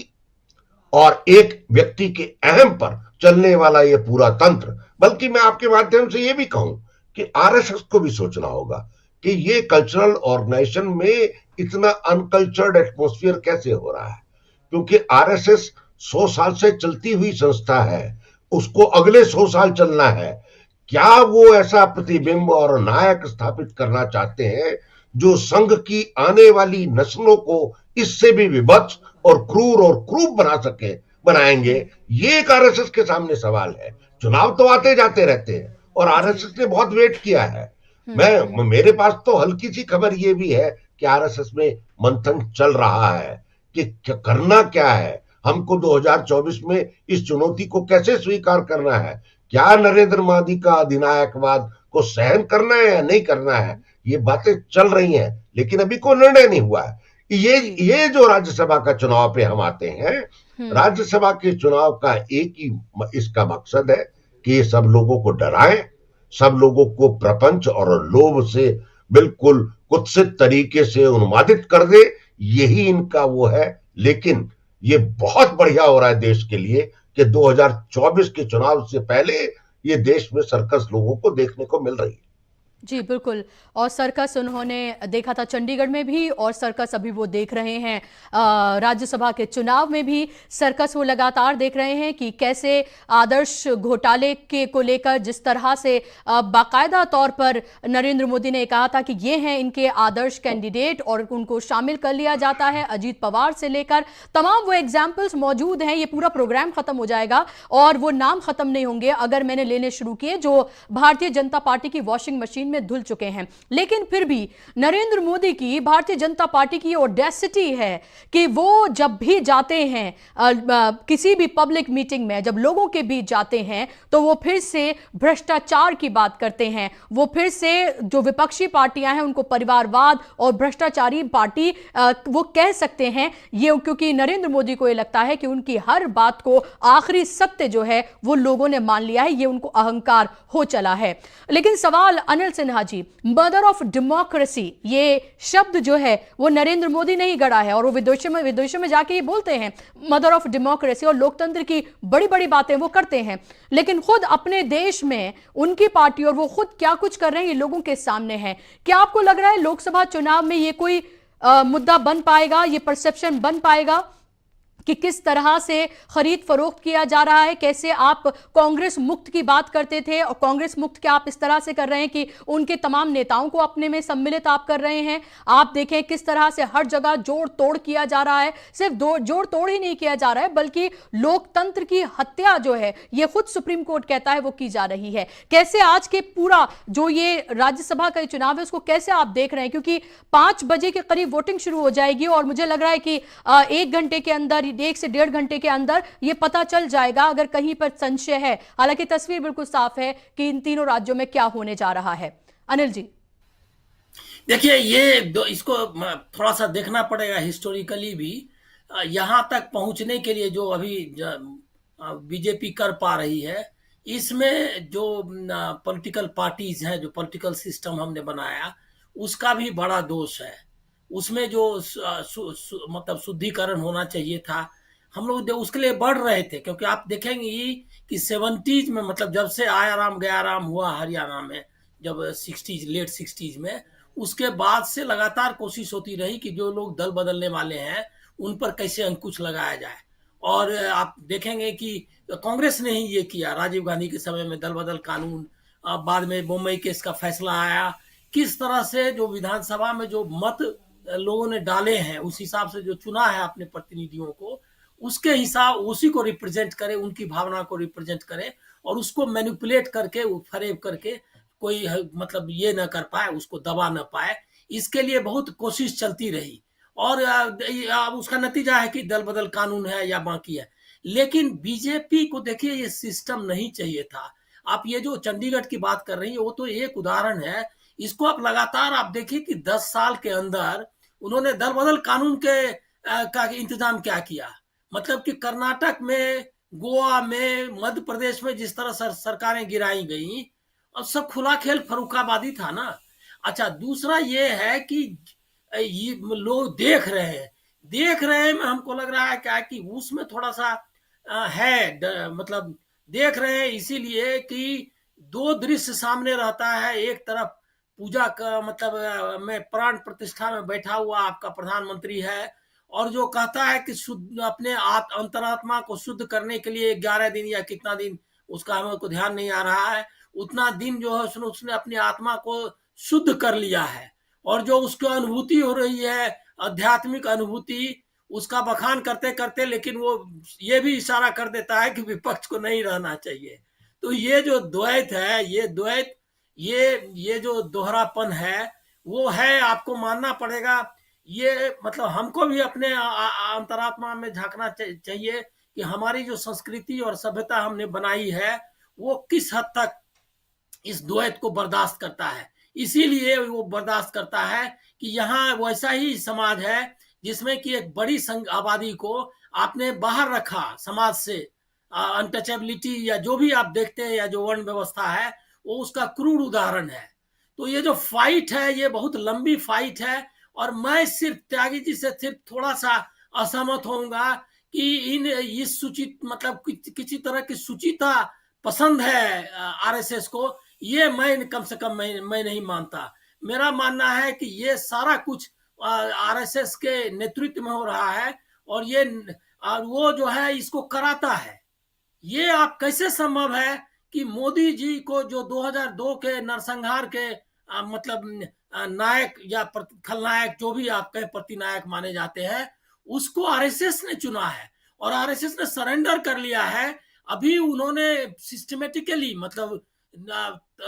E: और एक व्यक्ति के अहम पर चलने वाला ये पूरा तंत्र, बल्कि मैं आपके माध्यम से ये भी कहूं कि आरएसएस को भी सोचना होगा कि ये कल्चरल ऑर्गेनाइजेशन में इतना अनकल्चर्ड एटमॉस्फेयर कैसे हो रहा है। क्योंकि आरएसएस 100 साल से चलती हुई संस्था है, उसको अगले 100 साल चलना है। क्या वो ऐसा प्रतिबिंब और नायक स्थापित करना चाहते हैं जो संघ की आने वाली नस्लों को इससे भी विभत्स और क्रूर बनाएंगे? ये एक आरएसएस के सामने सवाल है। चुनाव तो आते जाते रहते हैं और आरएसएस ने बहुत वेट किया है। मेरे पास तो हल्की सी खबर ये भी है कि आरएसएस में मंथन चल रहा है कि करना क्या है, हमको 2024 में इस चुनौती को कैसे स्वीकार करना है। क्या नरेंद्र मोदी का अधिनायकवाद को सहन करना है या नहीं करना है, ये बातें चल रही हैं, लेकिन अभी कोई निर्णय नहीं हुआ है। ये जो राज्यसभा का चुनाव पे हम आते हैं, राज्यसभा के चुनाव का एक ही इसका मकसद है कि ये सब लोगों को डराएं, सब लोगों को प्रपंच और लोभ से बिल्कुल कुत्सित तरीके से उन्मादित कर दे, यही इनका वो है। लेकिन ये बहुत बढ़िया हो रहा है देश के लिए कि 2024 के चुनाव से पहले ये देश में सर्कस लोगों को देखने को मिल रही है।
A: जी बिल्कुल, और सर्कस उन्होंने देखा था चंडीगढ़ में भी, और सर्कस अभी वो देख रहे हैं राज्यसभा के चुनाव में भी। सर्कस वो लगातार देख रहे हैं कि कैसे आदर्श घोटाले के को लेकर जिस तरह से बाकायदा तौर पर नरेंद्र मोदी ने कहा था कि ये हैं इनके आदर्श कैंडिडेट और उनको शामिल कर लिया जाता है, अजीत पवार से लेकर तमाम वो एग्जाम्पल्स मौजूद हैं। ये पूरा प्रोग्राम खत्म हो जाएगा और वो नाम खत्म नहीं होंगे अगर मैंने लेने शुरू किए जो भारतीय जनता पार्टी की वॉशिंग मशीन में धुल चुके हैं। लेकिन फिर भी नरेंद्र मोदी की, भारतीय जनता पार्टी की ऑडेसिटी है कि वो जब भी जाते हैं किसी भी पब्लिक मीटिंग में, जब लोगों के बीच जाते हैं, तो वो फिर से भ्रष्टाचार की बात करते हैं। वो फिर से जो विपक्षी पार्टियां हैं उनको परिवारवाद और भ्रष्टाचारी पार्टी वो कह सकते हैं, ये क्योंकि नरेंद्र मोदी को ये लगता है कि उनकी हर बात को आखिरी सत्य जो है वो लोगों ने मान लिया है, ये उनको अहंकार हो चला है। लेकिन सवाल Anil Sinha ji, mother of democracy, ये शब्द जो है वो नरेंद्र मोदी ने ही गढ़ा है और वो विदेशों में जाके ये बोलते हैं मदर ऑफ डेमोक्रेसी और लोकतंत्र की बड़ी बड़ी बातें वो करते हैं। लेकिन खुद अपने देश में उनकी पार्टी और वो खुद क्या कुछ कर रहे हैं ये लोगों के सामने है। क्या आपको लग रहा है लोकसभा चुनाव में ये कोई मुद्दा बन पाएगा, ये परसेप्शन बन पाएगा कि किस तरह से खरीद फरोख्त किया जा रहा है, कैसे आप कांग्रेस मुक्त की बात करते थे और कांग्रेस मुक्त क्या आप इस तरह से कर रहे हैं कि उनके तमाम नेताओं को अपने में सम्मिलित आप कर रहे हैं। आप देखें किस तरह से हर जगह जोड़ तोड़ किया जा रहा है, सिर्फ जोड़ तोड़ ही नहीं किया जा रहा है बल्कि लोकतंत्र की हत्या जो है ये खुद सुप्रीम कोर्ट कहता है वो की जा रही है। कैसे आज के पूरा जो ये राज्यसभा का चुनाव है उसको कैसे आप देख रहे हैं, क्योंकि 5 बजे के करीब वोटिंग शुरू हो जाएगी और मुझे लग रहा है कि 1 घंटे के अंदर, 1 से 1.5 घंटे के अंदर ये पता चल जाएगा अगर कहीं पर संशय है। हालांकि तस्वीर बिल्कुल साफ है कि इन तीनों राज्यों में क्या होने जा रहा है। अनिल जी,
F: देखिए इसको थोड़ा सा देखना पड़ेगा हिस्टोरिकली भी। यहां तक पहुंचने के लिए जो अभी बीजेपी कर पा रही है, इसमें जो पॉलिटिकल पार्टीज हैं, जो पॉलिटिकल सिस्टम हमने बनाया, उसका भी बड़ा दोष है। उसमें जो मतलब शुद्धिकरण होना चाहिए था, हम लोग उसके लिए बढ़ रहे थे। क्योंकि आप देखेंगे कि 70s में, मतलब जब से आया राम गया राम हुआ हरियाणा में, जब 60s लेट 60s में, उसके बाद से लगातार कोशिश होती रही कि जो लोग दल बदलने वाले हैं उन पर कैसे अंकुश लगाया जाए। और आप देखेंगे कि कांग्रेस ने ही ये किया। राजीव गांधी के समय में दल बदल कानून, बाद में मुंबई केस का फैसला आया, किस तरह से जो विधानसभा में जो मत लोगों ने डाले हैं उस हिसाब से जो चुना है अपने प्रतिनिधियों को, उसके हिसाब उसी को रिप्रेजेंट करे, उनकी भावना को रिप्रेजेंट करे और उसको मैनिपुलेट करके, फरेब करके कोई मतलब ये ना कर पाए, उसको दबा ना पाए। इसके लिए बहुत कोशिश चलती रही और अब उसका नतीजा है कि दल बदल कानून है या बाकी है। लेकिन बीजेपी को देखिए, ये सिस्टम नहीं चाहिए था। आप ये जो चंडीगढ़ की बात कर रही है वो तो एक उदाहरण है। इसको आप लगातार आप देखिए कि 10 साल के अंदर उन्होंने दल बदल कानून के का इंतजाम क्या किया। मतलब कि कर्नाटक में, गोवा में, मध्य प्रदेश में जिस तरह सरकारें गिराई गई, और सब खुला खेल फर्रुखाबादी था ना। अच्छा, दूसरा ये है कि ये लोग देख रहे हैं में हमको लग रहा है क्या कि उसमें थोड़ा सा मतलब देख रहे हैं इसीलिए कि दो दृश्य सामने रहता है। एक तरफ पूजा का मतलब में प्राण प्रतिष्ठा में बैठा हुआ आपका प्रधानमंत्री है और जो कहता है कि शुद्ध अपने अंतरात्मा को शुद्ध करने के लिए 11 दिन या कितना दिन, उसका हमें को ध्यान नहीं आ रहा है, उतना दिन जो है उसने अपनी आत्मा को शुद्ध कर लिया है। और जो उसको अनुभूति हो रही है, आध्यात्मिक अनुभूति, उसका बखान करते करते लेकिन वो ये भी इशारा कर देता है कि विपक्ष को नहीं रहना चाहिए। तो ये जो द्वैत है, ये जो दोहरापन है वो है, आपको मानना पड़ेगा। ये मतलब हमको भी अपने अंतरात्मा में झांकना चाहिए कि हमारी जो संस्कृति और सभ्यता हमने बनाई है वो किस हद तक इस द्वैत को बर्दाश्त करता है। इसीलिए वो बर्दाश्त करता है कि यहाँ वैसा ही समाज है जिसमें कि एक बड़ी आबादी को आपने बाहर रखा समाज से। अनटचेबिलिटी या जो भी आप देखते हैं या जो वर्ण व्यवस्था है वो उसका क्रूर उदाहरण है। तो ये जो फाइट है ये बहुत लंबी फाइट है और मैं सिर्फ त्यागी जी से सिर्फ थोड़ा सा असहमत होऊंगा कि इस सूचित मतलब किसी तरह की सूचिता पसंद है आरएसएस को, ये मैं कम से कम मैं नहीं मानता। मेरा मानना है कि ये सारा कुछ आरएसएस के नेतृत्व में हो रहा है और ये वो जो है इसको कराता है। ये आप कैसे संभव है कि मोदी जी को जो 2002 के नरसंहार के मतलब नायक या खलनायक जो भी आप कहें प्रतिनायक माने जाते हैं, उसको आरएसएस ने चुना है और आरएसएस ने सरेंडर कर लिया है। अभी उन्होंने सिस्टमेटिकली मतलब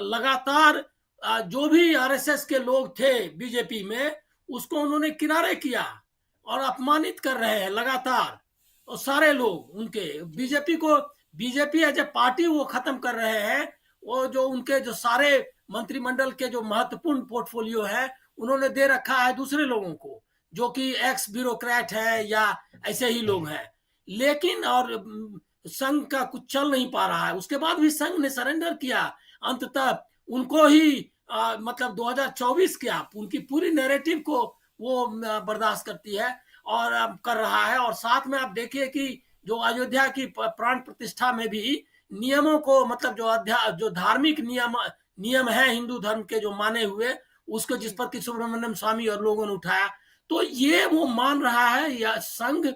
F: लगातार जो भी आरएसएस के लोग थे बीजेपी में उसको उन्होंने किनारे किया और अपमानित कर रहे हैं लगातार। और सारे लोग उनके बीजेपी एज ए पार्टी वो खत्म कर रहे हैं। वो जो उनके जो सारे मंत्रिमंडल के जो महत्वपूर्ण पोर्टफोलियो है उन्होंने दे रखा है दूसरे लोगों को जो कि एक्स ब्यूरोक्रेट है या ऐसे ही लोग हैं। लेकिन और संघ का कुछ चल नहीं पा रहा है। उसके बाद भी संघ ने सरेंडर किया। अंततः उनको ही मतलब 2024 क्या उनकी पूरी नैरेटिव को वो बर्दाश्त करती है और कर रहा है। और साथ में आप देखिए कि जो अयोध्या की प्राण प्रतिष्ठा में भी नियमों को मतलब जो धार्मिक नियम है हिंदू धर्म के जो माने हुए उसको जिस पर कि सुब्रमण्यम स्वामी और लोगों ने उठाया, तो ये वो मान रहा है या संघ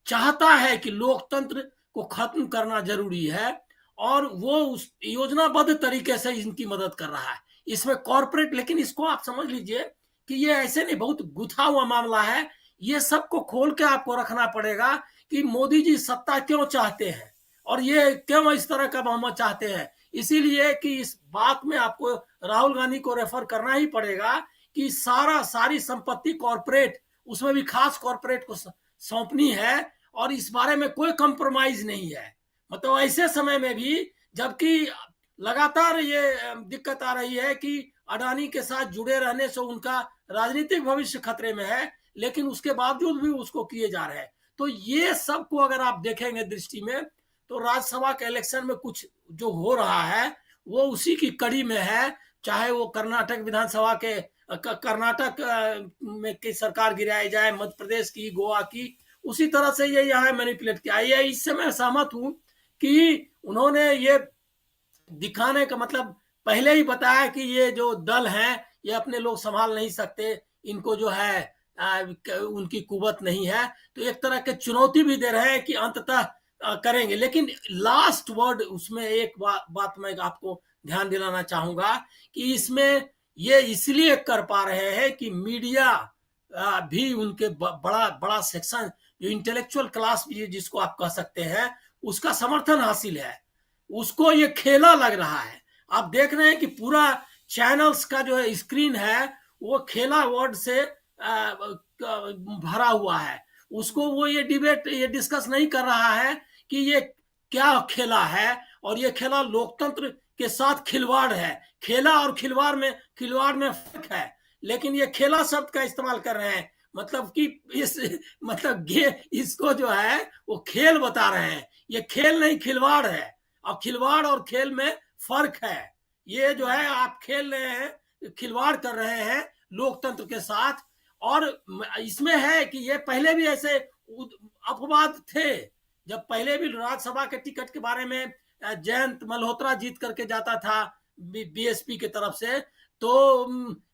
F: चाहता है कि लोकतंत्र को खत्म करना जरूरी है, और वो उस योजनाबद्ध तरीके से इनकी मदद कर रहा है। इसमें कॉर्पोरेट, लेकिन इसको आप समझ लीजिए कि ये ऐसे नहीं, बहुत गुथा हुआ मामला है। ये सबको खोल के आपको रखना पड़ेगा कि मोदी जी सत्ता क्यों चाहते हैं और ये क्यों इस तरह का बहुमत चाहते हैं। इसीलिए कि इस बात में आपको राहुल गांधी को रेफर करना ही पड़ेगा कि सारी संपत्ति कॉर्पोरेट, उसमें भी खास कॉर्पोरेट को सौंपनी है, और इस बारे में कोई कंप्रोमाइज नहीं है। मतलब ऐसे समय में भी, जबकि लगातार ये दिक्कत आ रही है कि अडानी के साथ जुड़े रहने से उनका राजनीतिक भविष्य खतरे में है, लेकिन उसके बावजूद भी उसको किए जा रहे हैं। तो ये सब को अगर आप देखेंगे दृष्टि में, तो राज्यसभा के इलेक्शन में कुछ जो हो रहा है वो उसी की कड़ी में है। चाहे वो कर्नाटक विधानसभा के कर्नाटक में की सरकार गिराई जाए, मध्य प्रदेश की, गोवा की, उसी तरह से ये यहाँ मैनिपुलेट किया। ये इससे मैं सहमत हूं कि उन्होंने ये दिखाने का मतलब पहले ही बताया कि ये जो दल हैं ये अपने लोग संभाल नहीं सकते, इनको जो है उनकी कुवत नहीं है। तो एक तरह के चुनौती भी दे रहे हैं कि अंततः करेंगे। लेकिन लास्ट वर्ड उसमें एक बात मैं आपको ध्यान दिलाना चाहूंगा कि इसमें ये इसलिए कर पा रहे हैं कि मीडिया भी उनके बड़ा सेक्शन, जो इंटेलेक्चुअल क्लास भी जिसको आप कह सकते हैं, उसका समर्थन हासिल है। उसको ये खेला लग रहा है। आप देख रहे हैं कि पूरा चैनल्स का जो है स्क्रीन है वो खेला वर्ड से भरा हुआ है। उसको वो ये डिबेट, ये डिस्कस नहीं कर रहा है कि ये क्या खेला है, और ये खेला लोकतंत्र के साथ खिलवाड़ है। खेला और खिलवाड़ में फर्क है। लेकिन ये खेला शब्द का इस्तेमाल कर रहे हैं, मतलब कि इसको जो है वो खेल बता रहे हैं। ये खेल नहीं, खिलवाड़ है। और खिलवाड़ और खेल में फर्क है। ये जो है आप खेल रहे हैं, खिलवाड़ कर रहे हैं लोकतंत्र के साथ। और इसमें है कि ये पहले भी ऐसे अपवाद थे। जब पहले भी राज्यसभा के टिकट के बारे में जयंत मल्होत्रा जीत करके जाता था बीएसपी की तरफ से, तो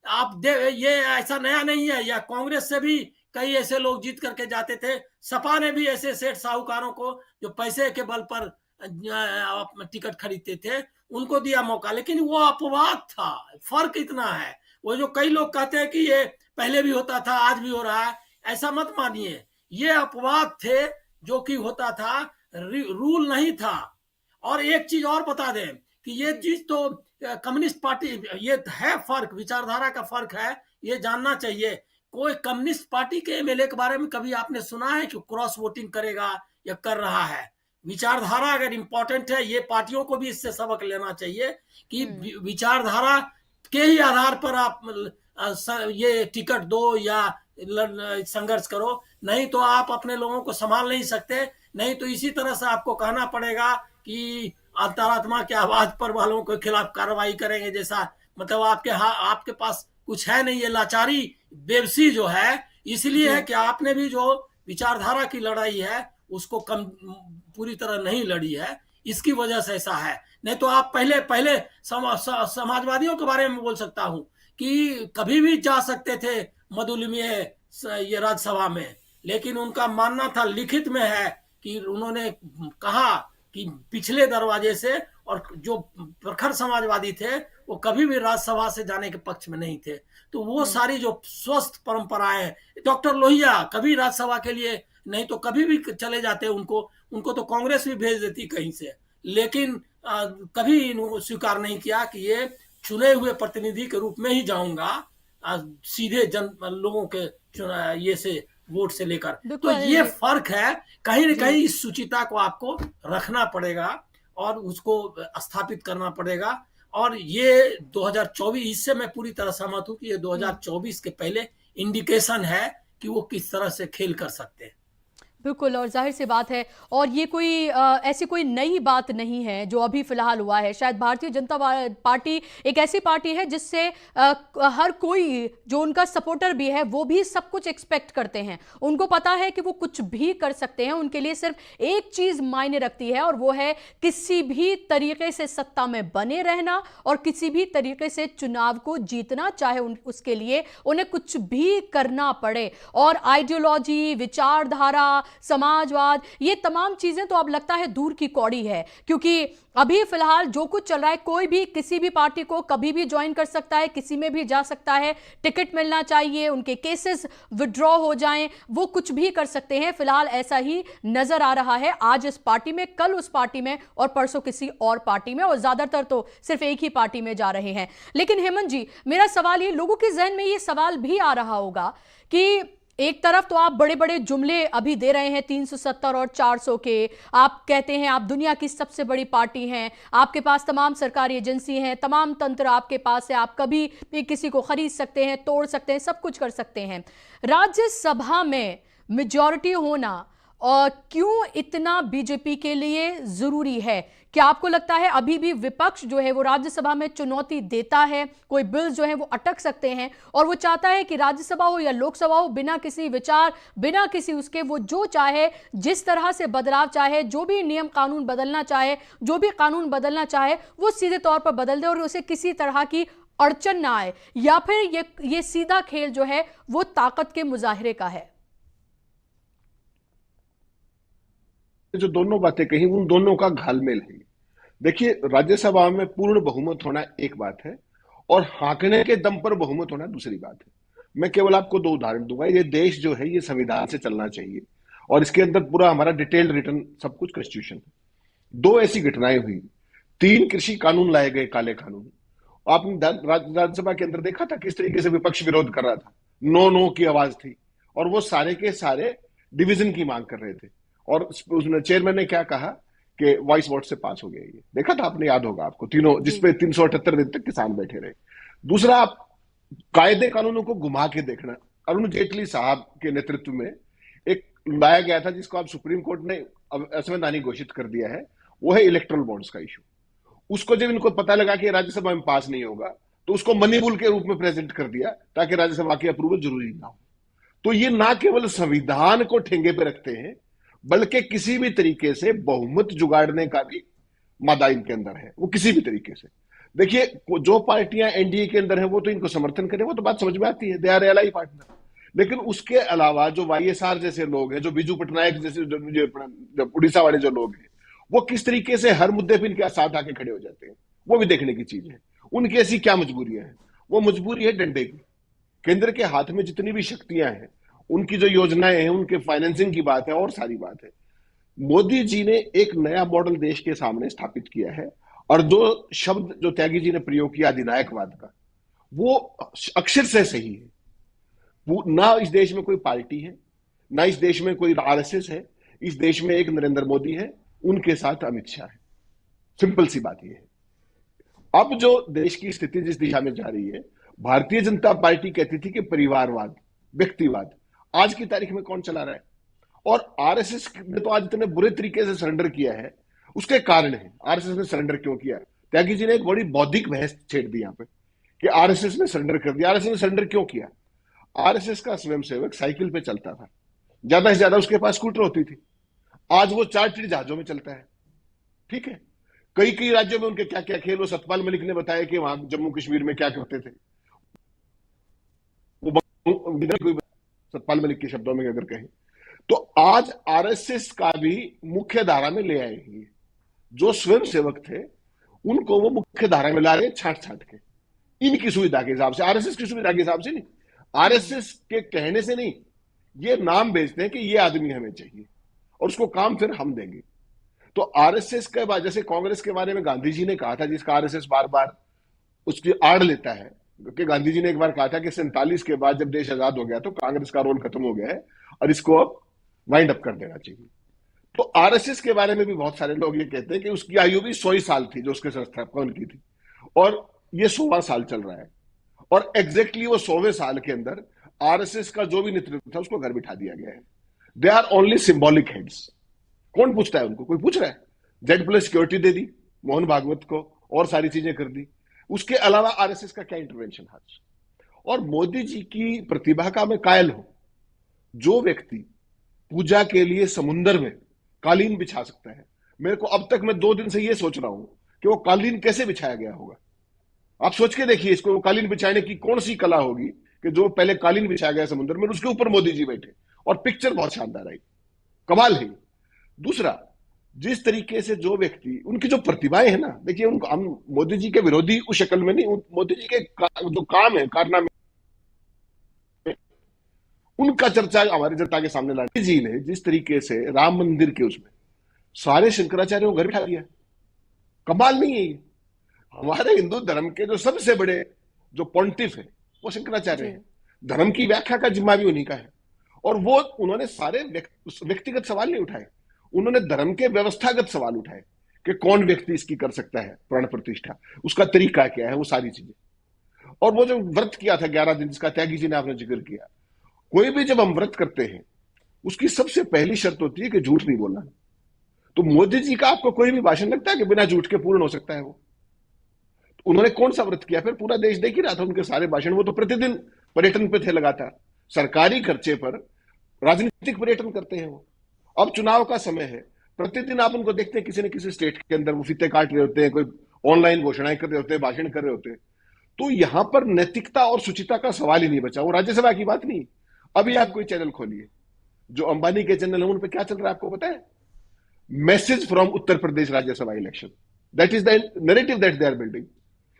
F: आप ये ऐसा नया नहीं है। या कांग्रेस से भी कई ऐसे लोग जीत करके जाते थे। सपा ने भी ऐसे सेठ साहूकारों को जो पैसे के बल पर टिकट खरीदते थे, उनको दिया मौका। लेकिन वो अपवाद था। फर्क इतना है। वो जो कई लोग कहते हैं कि ये पहले भी होता था, आज भी हो रहा है, ऐसा मत मानिए। ये अपवाद थे जो कि होता था, रूल नहीं था। और एक चीज और बता दें कि ये चीज तो कम्युनिस्ट पार्टी, ये है फर्क, विचारधारा का फर्क है, ये जानना चाहिए। कोई कम्युनिस्ट पार्टी के एमएलए के बारे में कभी आपने सुना है कि क्रॉस वोटिंग करेगा या कर रहा है? विचारधारा अगर इंपॉर्टेंट है, ये पार्टियों को भी इससे सबक लेना चाहिए कि विचारधारा के ही आधार पर आप ये टिकट दो या संघर्ष करो, नहीं तो आप अपने लोगों को संभाल नहीं सकते। नहीं तो इसी तरह से आपको कहना पड़ेगा कि अंतरात्मा के आवाज पर वालों के खिलाफ कार्रवाई करेंगे, जैसा मतलब आपके पास कुछ है नहीं। ये लाचारी, बेबसी जो है इसलिए है कि आपने भी जो विचारधारा की लड़ाई है उसको पूरी तरह नहीं लड़ी है, इसकी वजह से ऐसा है। नहीं तो आप पहले समाजवादियों के बारे में बोल सकता हूं कि कभी भी जा सकते थे मधुलिमीय ये राज्यसभा में, लेकिन उनका मानना था, लिखित में है कि उन्होंने कहा कि पिछले दरवाजे से, और जो प्रखर समाजवादी थे वो कभी भी राज्यसभा से जाने के पक्ष में नहीं थे। तो वो सारी जो स्वस्थ परंपराएं, डॉक्टर लोहिया कभी राज्यसभा के लिए नहीं तो कभी भी चले जाते, उनको तो कांग्रेस भी भेज देती कहीं से, लेकिन कभी स्वीकार नहीं किया कि ये चुने हुए प्रतिनिधि के रूप में ही जाऊंगा, सीधे लोगों के ये से वोट से लेकर। तो ये फर्क है। कहीं न कहीं इस सुचिता को आपको रखना पड़ेगा और उसको स्थापित करना पड़ेगा। और ये 2024, इससे मैं पूरी तरह सहमत हूं कि ये 2024 के पहले इंडिकेशन है कि वो किस तरह से खेल कर सकते हैं।
A: बिल्कुल, और जाहिर सी बात है, और ये कोई ऐसी कोई नई बात नहीं है जो अभी फिलहाल हुआ है। शायद भारतीय जनता पार्टी एक ऐसी पार्टी है जिससे हर कोई जो उनका सपोर्टर भी है वो भी सब कुछ एक्सपेक्ट करते हैं। उनको पता है कि वो कुछ भी कर सकते हैं। उनके लिए सिर्फ एक चीज मायने रखती है, और वो है किसी भी तरीके से सत्ता में बने रहना और किसी भी तरीके से चुनाव को जीतना, चाहे उसके लिए उन्हें कुछ भी करना पड़े। और आइडियोलॉजी, विचारधारा, समाजवाद, ये तमाम चीजें तो अब लगता है दूर की कौड़ी है, क्योंकि अभी फिलहाल जो कुछ चल रहा है, कोई भी किसी भी पार्टी को कभी भी ज्वाइन कर सकता है, किसी में भी जा सकता है, टिकट मिलना चाहिए, उनके केसेस विड्रॉ हो जाएं, वो कुछ भी कर सकते हैं। फिलहाल ऐसा ही नजर आ रहा है, आज इस पार्टी में, कल उस पार्टी में और परसों किसी और पार्टी में, और ज्यादातर तो सिर्फ एक ही पार्टी में जा रहे हैं। लेकिन हेमंत जी, मेरा सवाल ये, लोगों के जहन में ये सवाल भी आ रहा होगा कि एक तरफ तो आप बड़े बड़े जुमले अभी दे रहे हैं 370 और 400 के, आप कहते हैं आप दुनिया की सबसे बड़ी पार्टी हैं, आपके पास तमाम सरकारी एजेंसी हैं, तमाम तंत्र आपके पास है, आप कभी भी किसी को खरीद सकते हैं, तोड़ सकते हैं, सब कुछ कर सकते हैं। राज्यसभा में मेजॉरिटी होना और क्यों इतना बीजेपी के लिए जरूरी है? क्या आपको लगता है अभी भी विपक्ष जो है वो राज्यसभा में चुनौती देता है, कोई बिल जो है वो अटक सकते हैं और वो चाहता है कि राज्यसभा हो या लोकसभा हो, बिना किसी विचार, बिना किसी उसके, वो जो चाहे, जिस तरह से बदलाव चाहे, जो भी नियम कानून बदलना चाहे, जो भी कानून बदलना चाहे, वो सीधे तौर पर बदल दे और उसे किसी तरह की अड़चन ना आए? या फिर ये सीधा खेल जो है वो ताकत के मुजाहिरे का है?
D: जो दोनों बातें कही, उन दोनों का घालमेल है। देखिए, राज्यसभा में पूर्ण बहुमत होना एक बात है और हाँकने के दम पर बहुमत होना दूसरी बात है। मैं केवल आपको दो उदाहरण दूंगा। ये देश जो है ये संविधान से चलना चाहिए और इसके अंदर पूरा हमारा डिटेल्ड रिटर्न सब कुछ कॉन्स्टिट्यूशन है। दो ऐसी घटनाएं हुई, 3 कृषि कानून लाए गए, काले कानून। आपने राज्यसभा के अंदर देखा था किस तरीके से विपक्ष विरोध कर रहा था, नो नो की आवाज थी और वो सारे के सारे डिवीजन की मांग कर रहे थे और उसने चेयरमैन ने क्या कहा कि वॉइस वोट से पास हो गया। ये देखा था आपने, याद होगा आपको, तीनों, जिसपे 378 दिन तक किसान बैठे रहे। दूसरा, आप कायदे कानूनों को घुमा के देखना, अरुण जेटली साहब के नेतृत्व में एक लाया गया था जिसको आप सुप्रीम कोर्ट ने असंवैधानिक घोषित कर दिया है, वो है इलेक्ट्रल बॉन्ड्स का इशू। उसको जब इनको पता लगा कि राज्यसभा में पास नहीं होगा तो उसको मनी बुल के रूप में प्रेजेंट कर दिया ताकि राज्यसभा की अप्रूवल जरूरी ना हो। तो ये ना केवल संविधान को ठेंगे पे रखते हैं बल्कि किसी भी तरीके से बहुमत जुगाड़ने का भी मादा इनके अंदर है, वो किसी भी तरीके से। देखिए, जो पार्टियां एनडीए के अंदर है वो तो इनको समर्थन करें, वो तो बात समझ में आती है, दे आर एलाई पार्टनर। लेकिन उसके अलावा जो वाईएसआर जैसे लोग हैं, जो बिजू पटनायक जैसे जो उड़ीसा वाले जो लोग हैं, वो किस तरीके से हर मुद्दे पर इनके साथ आके खड़े हो जाते हैं, वो भी देखने की चीज है। उनकी ऐसी क्या मजबूरियां हैं? वो मजबूरी है डंडे की। केंद्र के हाथ में जितनी भी शक्तियां हैं, उनकी जो योजनाएं हैं, उनके फाइनेंसिंग की बात है और सारी बात है। मोदी जी ने एक नया मॉडल देश के सामने स्थापित किया है और जो शब्द जो त्यागी जी ने प्रयोग किया अधिनायकवाद का, वो अक्षर से सही है। ना इस देश में कोई पार्टी है, ना इस देश में कोई आरएसएस है, इस देश में एक नरेंद्र मोदी है, उनके साथ अमित शाह है। सिंपल सी बात यह है। अब जो देश की स्थिति जिस दिशा में जा रही है, भारतीय जनता पार्टी कहती थी कि परिवारवाद, व्यक्तिवाद, आज की तारीख में कौन चला रहा है? और आरएसएस ने तो आज इतने बुरे तरीके से सरेंडर किया है, उसके कारण है। आरएसएस ने सरेंडर क्यों किया? त्यागी जी ने एक बड़ी बौद्धिक बहस छेड़ दी यहाँ पे कि आरएसएस ने सरेंडर कर दिया। आरएसएस ने सरेंडर क्यों किया? आरएसएस का स्वयंसेवक साइकिल पे चलता था, ज्यादा से ज्यादा उसके पास स्कूटर होती थी। आज वो चार्टर्ड जहाजों में चलता है। ठीक है, कई कई राज्यों में उनके क्या क्या खेल, वो सतपाल मलिक ने बताया कि वहां जम्मू कश्मीर में क्या करते थे। वो सतपाल मलिक के शब्दों में अगर कहें तो आज आरएसएस का भी मुख्य धारा में ले आए हैं। जो स्वयंसेवक थे उनको वो मुख्य धारा में ला रहे हैं, छांट छांट के, इनकी सुविधा के हिसाब से, आरएसएस की सुविधा के हिसाब से नहीं, आरएसएस के कहने से नहीं। ये नाम बेचते हैं कि ये आदमी हमें चाहिए और उसको काम फिर हम देंगे। तो आरएसएस के बाद, जैसे कांग्रेस के बारे में गांधी जी ने कहा था, जिसका आरएसएस बार बार उसकी आड़ लेता है, क्योंकि गांधी जी ने एक बार कहा था कि 47 के बाद जब देश आजाद हो गया तो कांग्रेस का रोल खत्म हो गया है और इसको अब वाइंड अप कर देना चाहिए। तो आरएसएस के बारे में भी बहुत सारे लोग ये कहते हैं कि उसकी आयु भी 100 साल थी जो उसके संस्थापन की थी, और ये 100वां साल चल रहा है। और एग्जैक्टली वो 100वें साल के अंदर आरएसएस का जो भी नेतृत्व था उसको घर बिठा दिया गया है। They are only symbolic heads. कौन पूछता है उनको? कोई पूछ रहा है? Z+ सिक्योरिटी दे दी मोहन भागवत को और सारी चीजें कर दी, उसके अलावा आरएसएस का क्या इंटरवेंशन आज? और मोदी जी की प्रतिभा का मैं कायल हूं। जो व्यक्ति पूजा के लिए समुद्र में कालीन बिछा सकता है, मेरे को अब तक, मैं 2 दिन से यह सोच रहा हूं कि वो कालीन कैसे बिछाया गया होगा। आप सोच के देखिए इसको, कालीन बिछाने की कौन सी कला होगी कि जो पहले कालीन बिछाया गया समुद्र में, उसके ऊपर मोदी जी बैठे और पिक्चर बहुत शानदार आई। कमाल है। दूसरा, जिस तरीके से जो व्यक्ति, उनकी जो प्रतिभाएं है ना, देखिए उनको हम मोदी जी के विरोधी उस शक्ल में नहीं, मोदी जी के जो काम है, कारनामे, उनका चर्चा हमारी जनता के सामने लाने जी ने जिस तरीके से राम मंदिर के उसमें सारे शंकराचार्यों को घर बिठा दिया, कमाल नहीं है ये? हमारे हिंदू धर्म के जो सबसे बड़े जो पॉन्टिफ है वो शंकराचार्य है, धर्म की व्याख्या का जिम्मा भी उन्हीं का है। और वो उन्होंने सारे व्यक्तिगत सवाल नहीं उठाए, उन्होंने धर्म के व्यवस्थागत सवाल उठाए कि कौन व्यक्ति इसकी कर सकता है प्राण प्रतिष्ठा, उसका तरीका क्या है, वो सारी चीजें। और वो जो व्रत किया था 11 दिन, जिसका त्यागी जी ने आपने जिक्र किया, कोई भी जब हम व्रत करते हैं उसकी सबसे पहली शर्त होती है कि झूठ नहीं बोलना। तो मोदी जी का आपको कोई भी भाषण लगता है कि बिना झूठ के पूर्ण हो सकता है? वो तो उन्होंने कौन सा व्रत किया? फिर पूरा देश देख ही रहा था उनके सारे भाषण। वो तो प्रतिदिन पर्यटन पे थे लगातार, सरकारी खर्चे पर राजनीतिक पर्यटन करते हैं वो। अब चुनाव का समय है, प्रतिदिन आप उनको देखते हैं किसी न किसी स्टेट के अंदर वो फीते काट रहे होते हैं, कोई ऑनलाइन घोषणाएं कर रहे होते हैं, भाषण कर रहे होते हैं। तो यहां पर नैतिकता और शुचिता का सवाल ही नहीं बचा। वो राज्यसभा की बात नहीं। अभी आप कोई चैनल खोलिए, जो अंबानी के चैनल है उन पे क्या चल रहा है आपको पता है? Message from Uttar Pradesh Rajya Sabha election, that is the narrative that they are building.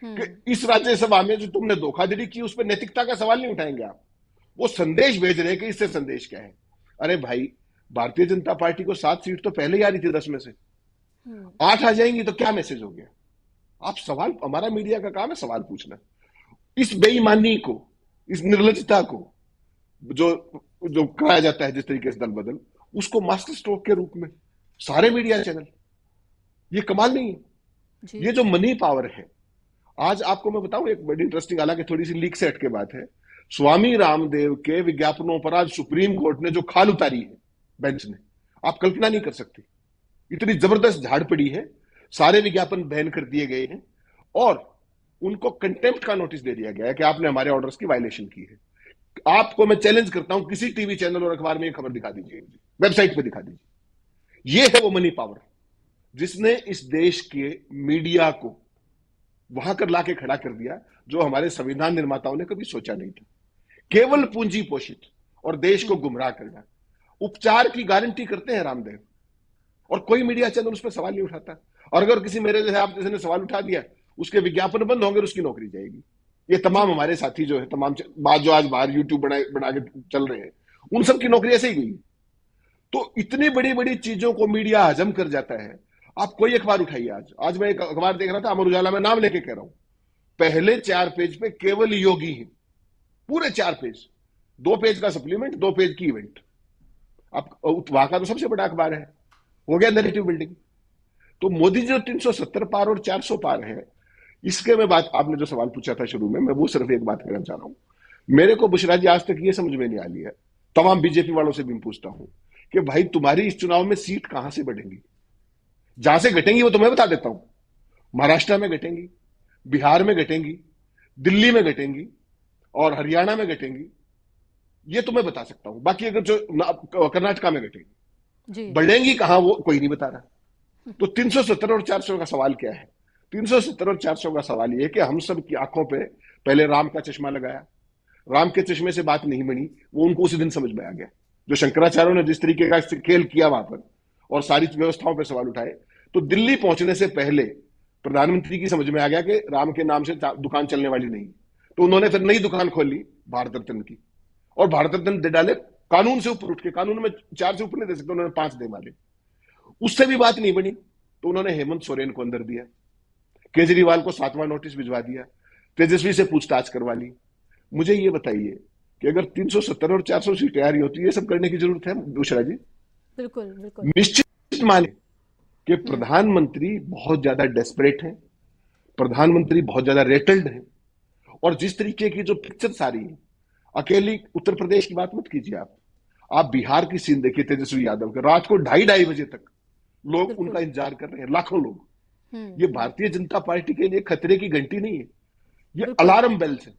D: कि इस राज्यसभा में जो तुमने धोखाधड़ी की उस पर नैतिकता का सवाल नहीं उठाएंगे आप, वो संदेश भेज रहे हैं कि इससे संदेश क्या है। अरे भाई, भारतीय जनता पार्टी को 7 सीट तो पहले ही आ रही थी 10 में से, 8 आ जाएंगी तो क्या मैसेज हो गया? आप सवाल, हमारा मीडिया का काम है सवाल पूछना। इस बेईमानी को, इस निर्लजता को जो कराया जाता है जिस तरीके से दल बदल, उसको मास्टर स्ट्रोक के रूप में सारे मीडिया चैनल, ये कमाल नहीं है? ये जो मनी पावर है, आज आपको मैं बताऊं एक बड़ी इंटरेस्टिंग, हालांकि थोड़ी सी लीक से हटके बात है, स्वामी रामदेव के विज्ञापनों पर आज सुप्रीम कोर्ट ने जो खाल उतारी है बेंच ने, आप कल्पना नहीं कर सकती। इतनी जबरदस्त झाड़ पड़ी है, सारे विज्ञापन बैन कर दिए गए हैं और उनको कंटेम्प्ट का नोटिस दे दिया गया है कि आपने हमारे ऑर्डर्स की वायलेशन की है। आपको मैं चैलेंज करता हूं, किसी टीवी चैनल और अखबार में ये खबर दिखा दीजिए, वेबसाइट पे दिखा दीजिए। ये है वो मनी पावर जिसने इस देश के मीडिया को वहां कर लाके खड़ा कर दिया जो हमारे संविधान निर्माताओं ने कभी सोचा नहीं था। केवल पूंजी पोषित और देश को गुमराह करना। उपचार की गारंटी करते हैं रामदेव, और कोई मीडिया चैनल उस पर सवाल नहीं उठाता। और अगर किसी मेरे जैसे आप जैसे ने सवाल उठा दिया, उसके विज्ञापन बंद होंगे, उसकी नौकरी जाएगी। ये तमाम हमारे साथी जो है, तमाम बात जो आज बाहर यूट्यूब बना के चल रहे हैं, उन सब की नौकरी ऐसे ही गई। तो इतनी बड़ी बड़ी चीजों को मीडिया हजम कर जाता है। आप कोई अखबार उठाइए, आज मैं एक अखबार देख रहा था, अमर उजाला में, नाम लेके कह रहा हूं, पहले 4 पेज पे केवल योगी है, पूरे 4 पेज, 2 पेज का सप्लीमेंट, 2 पेज की इवेंट। आप वहां का तो सबसे बड़ा अखबार है, हो गया नैरेटिव बिल्डिंग। तो मोदी जी जो 370 पार और 400 पार है, इसके में बात, आपने जो सवाल पूछा था शुरू में, मैं वो सिर्फ एक बात कहना चाह रहा हूं। मेरे को बुशरा जी आज तक ये समझ में नहीं आ रही है, तमाम बीजेपी वालों से भी पूछता हूं कि भाई तुम्हारी इस चुनाव में सीट कहां से बढ़ेंगी? जहां से घटेंगी वो तो मैं बता देता हूं, महाराष्ट्र में घटेंगी, बिहार में घटेंगी, दिल्ली में घटेंगी और हरियाणा में घटेंगी, ये तो मैं बता सकता हूं। बाकी अगर जो कर्नाटका में घटेंगी, बढ़ेंगी कहां वो कोई नहीं बता रहा। तो 370 और 400 का सवाल क्या है? 370 और 400 का सवाल ये है कि हम सब की आंखों पे पहले राम का चश्मा लगाया, राम के चश्मे से बात नहीं बनी, वो उनको उसी दिन समझ में आ गया। जो शंकराचार्यों ने जिस तरीके का खेल किया वहां पर और सारी व्यवस्थाओं पर सवाल उठाए, तो दिल्ली पहुंचने से पहले प्रधानमंत्री की समझ में आ गया कि राम के नाम से दुकान चलने वाली नहीं। तो उन्होंने फिर नई दुकान खोली भारत रत्न की, और भारत रत्न दे डाले कानून से ऊपर उठ के। कानून में 4 से ऊपर नहीं दे सकते, उन्होंने 5 दे मारे। उससे भी बात नहीं बनी तो उन्होंने हेमंत सोरेन को अंदर दिया, केजरीवाल को 7वां नोटिस भिजवा दिया, तेजस्वी से पूछताछ करवा ली। मुझे ये बताइए कि अगर 370 और 400 सीटें आ रही होती, ये सब करने की जरूरत है बुशरा जी?
A: बिल्कुल बिल्कुल।
D: निश्चित माने कि प्रधानमंत्री बहुत ज्यादा डेस्परेट है, प्रधानमंत्री बहुत ज्यादा रेटल्ड है, और जिस तरीके की जो पिक्चर्स आ रही है, अकेली उत्तर प्रदेश की बात मत कीजिए आप बिहार की सीन देखिए, तेजस्वी यादव के रात को 2:30 बजे तक लोग उनका इंतजार कर रहे हैं, लाखों लोग। ये भारतीय जनता पार्टी के लिए खतरे की घंटी नहीं है, ये अलार्म बेल्स है।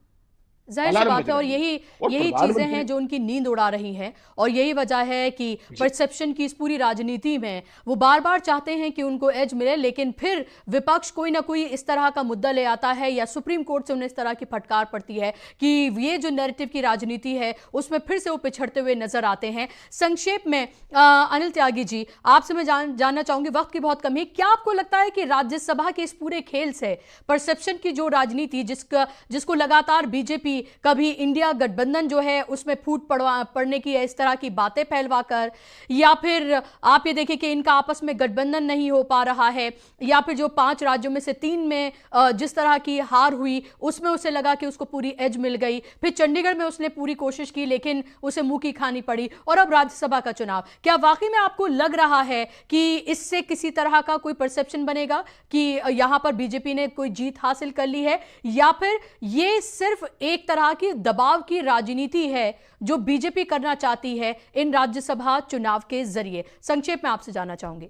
A: जाहिर सी
D: अलार्म
A: बात
D: बज
A: है, और
D: रहे हैं।
A: यही
D: और
A: यही चीजें
D: प्रधानमंत्री
A: हैं जो उनकी नींद उड़ा रही हैं, और यही वजह है कि परसेप्शन की इस पूरी राजनीति में वो बार बार चाहते हैं कि उनको एज मिले, लेकिन फिर विपक्ष कोई ना कोई इस तरह का मुद्दा ले आता है या सुप्रीम कोर्ट से उन्हें इस तरह की फटकार पड़ती है कि ये जो नैरेटिव की राजनीति है उसमें फिर से वो पिछड़ते हुए नजर आते हैं। संक्षेप में अनिल त्यागी जी, आपसे मैं जानना चाहूंगी, वक्त की बहुत कमी है, क्या आपको लगता है कि राज्यसभा के इस पूरे खेल से परसेप्शन की जो राजनीति जिसको लगातार बीजेपी कभी इंडिया गठबंधन जो है उसमें फूट पड़ने की इस तरह की बातें फैलवाकर, या फिर आप ये देखिए कि इनका आपस में गठबंधन नहीं हो पा रहा है, या फिर जो 5 राज्यों में से 3 में जिस तरह की हार हुई उसमें उसे लगा कि उसको पूरी एज मिल गई, फिर चंडीगढ़ में उसने पूरी कोशिश की लेकिन उसे मुंह की खानी पड़ी, और अब राज्यसभा का चुनाव, क्या वाकई में आपको लग रहा है कि इससे किसी तरह का कोई परसेप्शन बनेगा कि यहां पर बीजेपी ने कोई जीत हासिल कर ली है, या फिर ये सिर्फ एक तरह की दबाव की राजनीति है जो बीजेपी करना चाहती है इन राज्यसभा चुनाव के जरिए? संक्षेप में आपसे जानना चाहूंगी।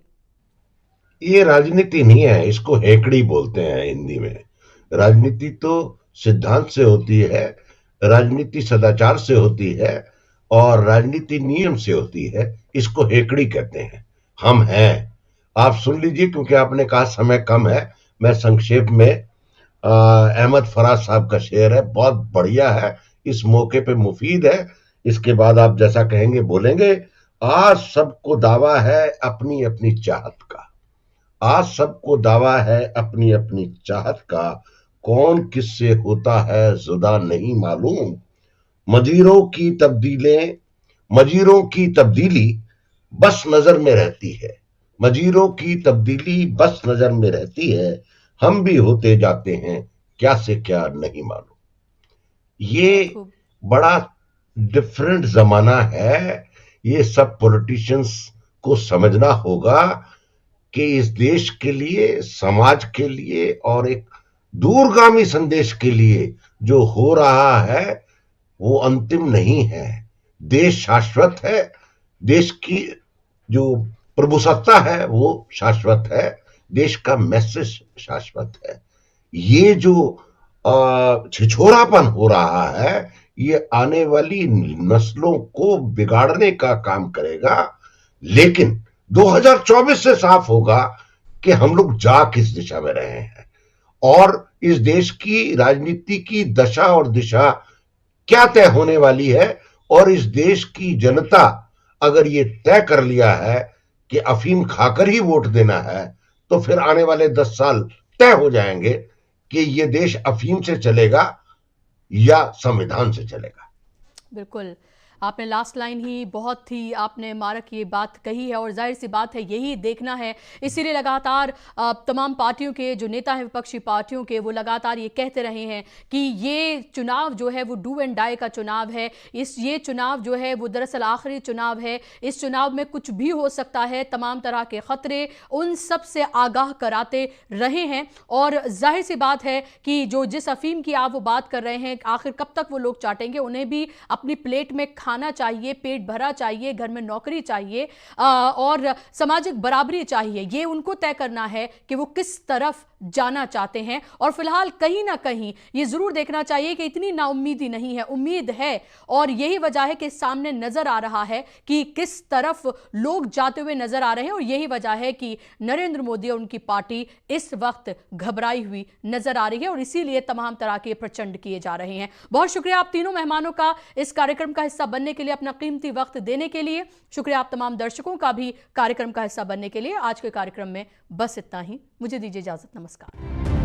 E: ये राजनीति नहीं है, इसको हेकड़ी बोलते हैं हिंदी में। राजनीति तो सिद्धांत से होती है, राजनीति सदाचार से होती है, और राजनीति नियम से होती है। इसको हेकड़ी कहते हैं। हम हैं, आप सुन लीजिए, क्योंकि आपने कहा समय कम है, मैं संक्षेप में अहमद फराज साहब का शेर है, बहुत बढ़िया है, इस मौके पे मुफीद है। इसके बाद आप जैसा कहेंगे बोलेंगे। आज सबको दावा है अपनी अपनी चाहत का, आज सबको दावा है अपनी अपनी चाहत का, कौन किससे होता है जुदा नहीं मालूम। मजीरों की तब्दीली बस नजर में रहती है, मजीरों की तब्दीली बस नजर में रहती है, हम भी होते जाते हैं क्या से क्या नहीं मालूम। ये बड़ा डिफरेंट जमाना है। ये सब पॉलिटिशियंस को समझना होगा कि इस देश के लिए, समाज के लिए और एक दूरगामी संदेश के लिए जो हो रहा है वो अंतिम नहीं है। देश शाश्वत है, देश की जो प्रभुसत्ता है वो शाश्वत है, देश का मैसेज शाश्वत है। ये जो छिछोरापन हो रहा है ये आने वाली नस्लों को बिगाड़ने का काम करेगा, लेकिन 2024 से साफ होगा कि हम लोग जा किस दिशा में रहे हैं और इस देश की राजनीति की दशा और दिशा क्या तय होने वाली है। और इस देश की जनता अगर ये तय कर लिया है कि अफीम खाकर ही वोट देना है, तो फिर आने वाले 10 साल तय हो जाएंगे कि ये देश अफीम से चलेगा या संविधान से चलेगा।
A: बिल्कुल, आपने लास्ट लाइन ही बहुत ही आपने मारक ये बात कही है, और जाहिर सी बात है यही देखना है। इसीलिए लगातार तमाम पार्टियों के जो नेता हैं, विपक्षी पार्टियों के, वो लगातार ये कहते रहे हैं कि ये चुनाव जो है वो डू एंड डाई का चुनाव है। ये चुनाव जो है वो दरअसल आखिरी चुनाव है, इस चुनाव में कुछ भी हो सकता है, तमाम तरह के खतरे उन सब से आगाह कराते रहे हैं। और जाहिर सी बात है कि जो जिस अफीम की आप वो बात कर रहे हैं, आखिर कब तक वो लोग चाटेंगे? उन्हें भी अपनी प्लेट में खाना चाहिए, पेट भरा चाहिए, घर में नौकरी चाहिए और सामाजिक बराबरी चाहिए। ये उनको तय करना है कि वो किस तरफ जाना चाहते हैं। और फिलहाल कहीं ना कहीं ये जरूर देखना चाहिए कि इतनी नाउम्मीदी नहीं है, उम्मीद है, और यही वजह है कि सामने नजर आ रहा है कि किस तरफ लोग जाते हुए नजर आ रहे हैं। और यही वजह है कि नरेंद्र मोदी और उनकी पार्टी इस वक्त घबराई हुई नजर आ रही है, और इसीलिए तमाम तरह के प्रचंड किए जा रहे हैं। बहुत शुक्रिया आप तीनों मेहमानों का इस कार्यक्रम का हिस्सा बनने के लिए, अपना कीमती वक्त देने के लिए। शुक्रिया आप तमाम दर्शकों का भी कार्यक्रम का हिस्सा बनने के लिए। आज के कार्यक्रम में बस इतना ही, मुझे दीजिए इजाजत, नमस्कार।